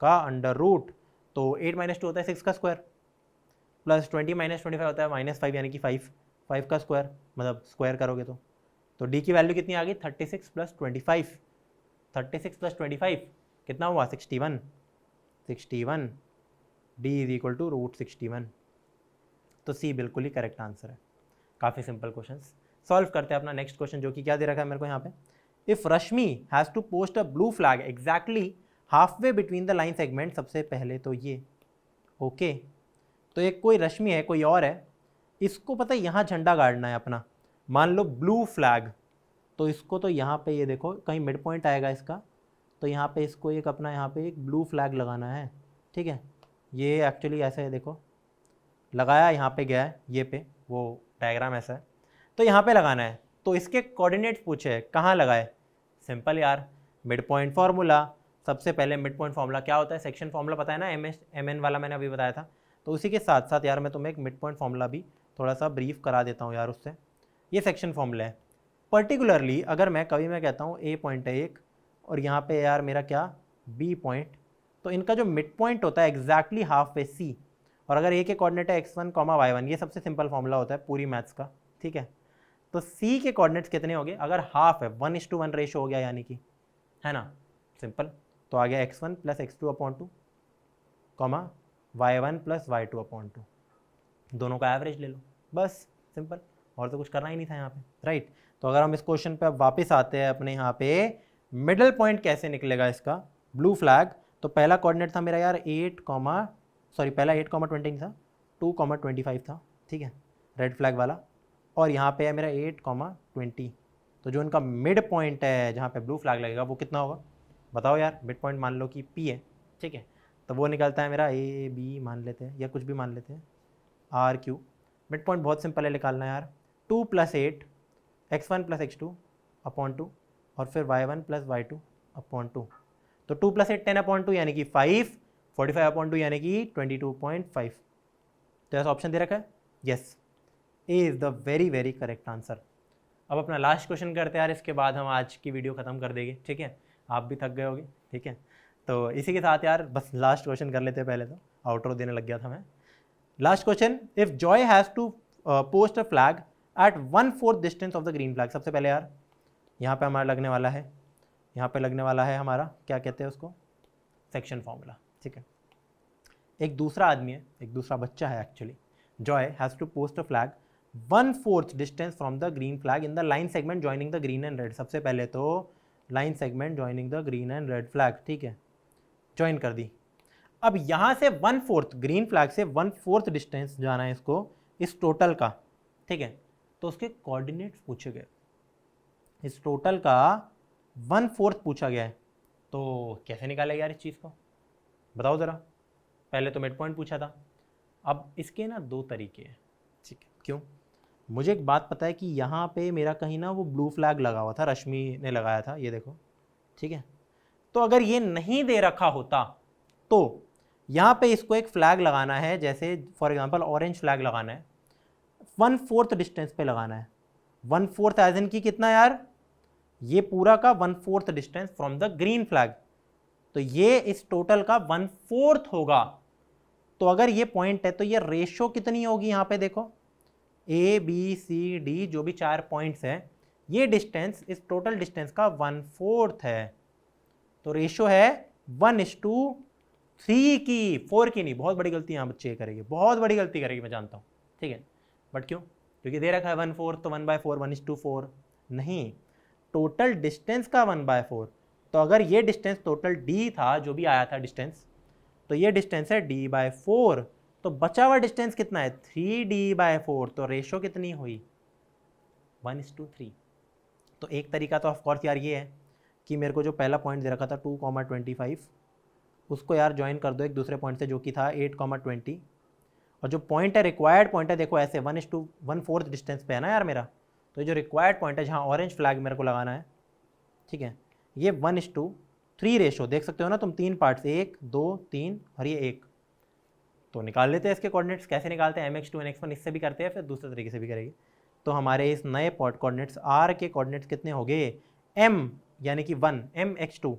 का अंडर रूट, तो 8 - 2 होता है 6 का स्क्वायर, प्लस 20 - 25 होता है -5 यानी कि 5 का स्क्वायर, मतलब स्क्वायर करोगे तो D की वैल्यू कितनी आ गई, 36 + 25, 36 + 25 कितना हुआ, 61, D इज इक्वल टू √61, तो C बिल्कुल ही करेक्ट आंसर है। काफ़ी सिंपल क्वेश्चंस। सॉल्व करते हैं अपना नेक्स्ट क्वेश्चन, जो कि क्या दे रखा है मेरे को यहाँ पे, if Rashmi has to post a blue flag exactly half way between the line segment, सबसे पहले तो ये ओके, तो एक कोई रश्मि है, कोई और है, इसको पता है यहाँ झंडा गाड़ना है अपना, मान लो ब्लू फ्लैग, तो इसको तो यहाँ पे ये देखो कहीं मिड पॉइंट आएगा इसका, तो यहाँ पे इसको एक अपना यहाँ पे एक ब्लू फ्लैग लगाना है, ठीक है। ये एक्चुअली ऐसे है, देखो लगाया, यहाँ पे गया है, ये पे वो डायग्राम ऐसा है, तो यहाँ पे लगाना है, तो इसके कोऑर्डिनेट्स पूछे कहाँ लगाए, सिंपल यार, मिड पॉइंट फार्मूला, सबसे पहले मिड पॉइंट फार्मूला क्या होता है, सेक्शन फार्मूला पता है ना, MN वाला मैंने अभी बताया था, तो उसी के साथ साथ यार मैं तुम्हें एक मिड पॉइंट फार्मूला भी थोड़ा सा ब्रीफ करा देता हूँ यार उससे। ये सेक्शन फार्मूला है, पर्टिकुलरली अगर मैं कहता हूँ A पॉइंट है एक, और यहाँ पे यार मेरा क्या B पॉइंट, तो इनका जो मिड पॉइंट होता है एग्जैक्टली हाफ वे C, और अगर A के कोऑर्डिनेट है x1, y1, ये सबसे सिंपल फार्मूला होता है पूरी मैथ्स का, ठीक है। तो C के कोऑर्डिनेट्स कितने हो गए, अगर हाफ है 1:1 रेशो हो गया यानी कि, है ना, सिंपल, तो आ गया x1 + x2/2, y1 plus y2 upon 2, दोनों का एवरेज ले लो, बस सिंपल, और तो कुछ करना ही नहीं था यहाँ पे, राइट। तो अगर हम इस क्वेश्चन पे अब वापस आते हैं अपने यहाँ पे, मिडल पॉइंट कैसे निकलेगा इसका ब्लू फ्लैग, तो पहला कोऑर्डिनेट था मेरा यार 8, पहला 8,20 था, 2,25 था, ठीक है, रेड फ्लैग वाला, और यहाँ पे है मेरा 8,20। तो जो इनका मिड पॉइंट है जहाँ पे ब्लू फ्लैग लगेगा वो कितना होगा बताओ यार, मिड पॉइंट मान लो कि P है, ठीक है, तो वो निकलता है मेरा AB मान लेते हैं या कुछ भी मान लेते हैं, RQ। मिड पॉइंट बहुत सिंपल है निकालना यार, 2 + 8 x1 + x2 अपॉन 2 और फिर y1 + y2 अपॉन 2। तो 2 + 8 10 अपॉन 2 यानी कि 5, 45 अपॉन 2 यानी कि 22.5। तो ऐसा ऑप्शन दे रखा है, yes, A is the very very correct answer. अब अपना लास्ट क्वेश्चन करते हैं यार, इसके बाद हम आज की वीडियो ख़त्म कर देंगे, ठीक है, आप भी थक गए होगे, ठीक है। तो इसी के साथ यार बस लास्ट क्वेश्चन कर लेते हैं, पहले तो आउटरो देने लग गया था मैं। Last question, if Joy has to post a flag at 1/4 distance of the green flag. सबसे पहले यार यहाँ पे हमारा लगने वाला है, यहाँ पे लगने वाला है हमारा, क्या कहते हैं उसको, सेक्शन फॉर्मूला, ठीक है। एक दूसरा आदमी है, एक दूसरा बच्चा है actually, Joy has to post a flag 1/4 distance from the green flag in the line segment joining the green and red. सबसे पहले तो line segment joining the green and red flag, ठीक है, ज्वाइन कर दी। अब यहाँ से 1/4 ग्रीन फ्लैग से 1/4 डिस्टेंस जाना है इसको, इस टोटल का, ठीक है, तो उसके कोऑर्डिनेट्स पूछे गए, इस टोटल का 1/4 पूछा गया है, तो कैसे निकालेगा यार इस चीज़ को बताओ ज़रा। पहले तो मिड पॉइंट पूछा था, अब इसके ना दो तरीके हैं, ठीक है, क्यों, मुझे एक बात पता है कि यहाँ पे मेरा कहीं ना वो ब्लू फ्लैग लगा हुआ था, रश्मि ने लगाया था, ये देखो, ठीक है। तो अगर ये नहीं दे रखा होता तो यहाँ पे इसको एक फ्लैग लगाना है, जैसे फॉर एग्जांपल ऑरेंज फ्लैग लगाना है, 1/4 डिस्टेंस पे लगाना है, 1/4 एज इन की कितना यार, ये पूरा का 1/4 distance from the green flag, तो ये इस टोटल का 1/4 होगा। तो अगर ये पॉइंट है तो ये रेशो कितनी होगी, यहाँ पे देखो ABCD जो भी 4 पॉइंट्स हैं, ये डिस्टेंस इस टोटल डिस्टेंस का 1/4 है, तो रेशो है 1:3 की, 4 की नहीं, बहुत बड़ी गलती यहाँ बच्चे करेगी, बहुत बड़ी गलती करेगी मैं जानता हूँ, ठीक है, बट क्यों, क्योंकि दे रखा है 1/4, तो 1/4 1:4 नहीं, टोटल डिस्टेंस का 1/4। तो अगर ये डिस्टेंस टोटल D था, जो भी आया था डिस्टेंस, तो ये डिस्टेंस है D/4, तो बचा हुआ डिस्टेंस कितना है 3D/4, तो रेशो कितनी हुई 1:3। तो एक तरीका तो ऑफकोर्स यार ये है कि मेरे को जो पहला पॉइंट दे रखा था 2,25, उसको यार ज्वाइन कर दो एक दूसरे पॉइंट से जो कि था 8,20, और जो पॉइंट है रिक्वायर्ड पॉइंट है, देखो ऐसे 1:1/4 डिस्टेंस पे है ना यार मेरा, तो ये जो रिक्वायर्ड पॉइंट है जहाँ ऑरेंज फ्लैग मेरे को लगाना है, ठीक है, ये 1:3 रेशो देख सकते हो ना तुम, 3 पार्ट्स, 1 2 3 और ये 1। तो निकाल लेते हैं इसके कोऑर्डिनेट्स, कैसे निकालते हैं, mx2 and x1 इससे भी करते हैं, फिर दूसरे तरीके से भी करेंगे। तो हमारे इस नए कोऑर्डिनेट्स r के कोऑर्डिनेट्स कितने हो गए, m यानी कि 1 mx2,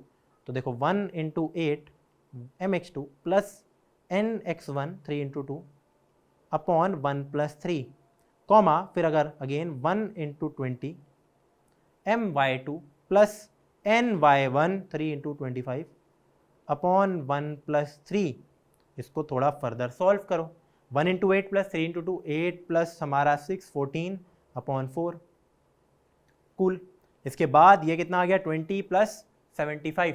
तो देखो 1 × 8 mx2 plus nx1 3 × 2 upon 1 + 3, comma फिर अगर again 1 × 20 my2 plus ny1 3 × 25 upon 1 + 3। इसको थोड़ा फर्दर सॉल्व करो, 1 × 8 प्लस 3 × 2 8 प्लस हमारा 6 14 अपॉन 4, कूल। इसके बाद ये कितना आ गया 20 + 75,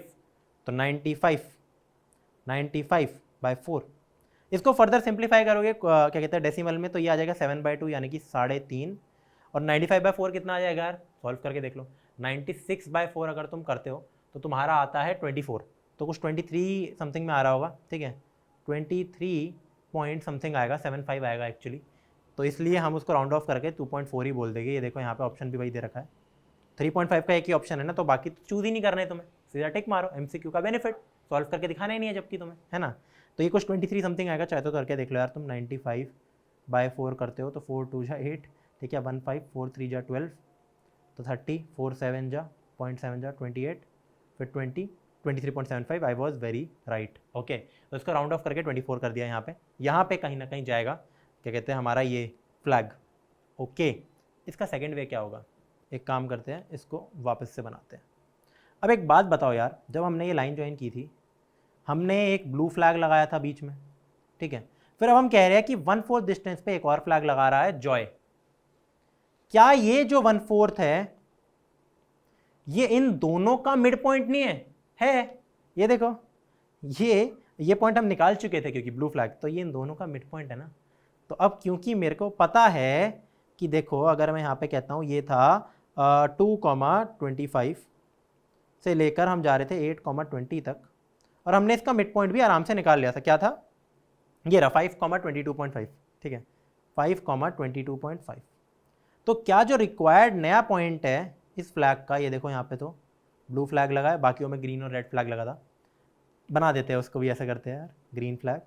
तो 95/4। इसको फर्दर सिंप्लीफाई करोगे क्या कहते हैं डेसिमल में, तो ये आ जाएगा 7/2 यानी कि 3.5, और 95/4 कितना आ जाएगा यार, सॉल्व करके देख लो, 96/4 अगर तुम करते हो तो तुम्हारा आता है 24, तो कुछ 23 समथिंग में आ रहा होगा, ठीक है, 23 पॉइंट समथिंग आएगा, 75 आएगा एक्चुअली, तो इसलिए हम उसको राउंड ऑफ करके 2.4 ही बोल देंगे। ये देखो यहाँ पे ऑप्शन भी वही दे रखा है, 3.5 का एक ही ऑप्शन है ना, तो बाकी तो चूज ही नहीं करना है तुम्हें, सीधा टिक मारो, MCQ का बेनिफिट, सॉल्व करके दिखाना ही नहीं है जबकि तुम्हें, है ना। तो ये कुछ 23 समथिंग आएगा, चाहे तो करके देख लो यार तुम, 95/4 करते हो तो 4 2 जा 8, ठीक है, 15 4 3 जा 12, तो 30 4 7 जा 0.7 जा 28, फिर 20 23.75, I was very right, okay. तो इसको राउंड ऑफ करके 24 कर दिया यहाँ पे कहीं ना कहीं जाएगा, क्या कहते हैं हमारा ये फ्लैग, ओके। इसका सेकंड वे क्या होगा, एक काम करते हैं, इसको वापस से बनाते हैं। अब एक बात बताओ यार, जब हमने ये लाइन ज्वाइन की थी, हमने एक ब्लू फ्लैग लगाया था बीच में, ठीक है। फिर अब हम कह रहे हैं कि 1/4 डिस्टेंस पे एक और फ्लैग लगा रहा है जॉय। क्या ये जो 1/4 है ये इन दोनों का मिड पॉइंट नहीं है? ये देखो, ये पॉइंट हम निकाल चुके थे क्योंकि ब्लू फ्लैग, तो ये इन दोनों का मिड पॉइंट है ना। तो अब क्योंकि मेरे को पता है कि देखो अगर मैं यहाँ पे कहता हूँ ये था 2,25 से लेकर हम जा रहे थे 8,20 तक, और हमने इसका मिड पॉइंट भी आराम से निकाल लिया था। क्या था? ये रहा 5,22.5, ठीक है, 5,22.5। तो क्या जो रिक्वायर्ड नया पॉइंट है इस फ्लैग का, ये देखो यहाँ पे तो ब्लू फ्लैग लगा है, बाकियों में ग्रीन और रेड फ्लैग लगा था, बना देते हैं उसको भी, ऐसा करते हैं यार, green flag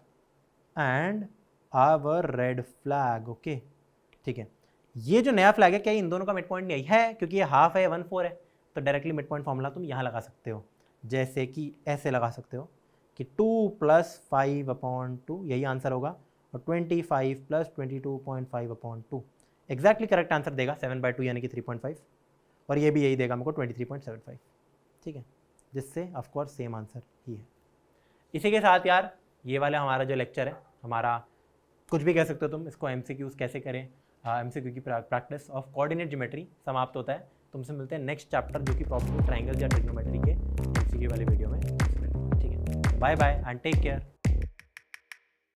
and our red flag, okay, ठीक है। ये जो नया फ्लैग है क्या इन दोनों का मिड पॉइंट नहीं है? क्योंकि ये हाफ है 1/4 है, तो डायरेक्टली मिड पॉइंट फॉर्मूला तुम यहाँ लगा सकते हो, जैसे कि ऐसे लगा सकते हो कि 2 + 5/2 यही आंसर होगा, और 25 + 22.5/2 एग्जैक्टली करेक्ट आंसर देगा 7/2 यानी कि 3.5, और ये भी यही देगा मेरे को 23.75, ठीक है, जिससे ऑफकोर्स सेम आंसर ही है। इसी के साथ यार ये वाला हमारा जो लेक्चर है, हमारा कुछ भी कह सकते हो तुम इसको, MCQs कैसे करें, MCQ की प्रैक्टिस ऑफ कोऑर्डिनेट ज्योमेट्री समाप्त होता है। तुमसे मिलते हैं नेक्स्ट चैप्टर जो कि प्रॉब्लम ट्राइंगल या ट्रिग्नोमेट्री के MCQ वाले वीडियो में, ठीक है। Bye bye and take care.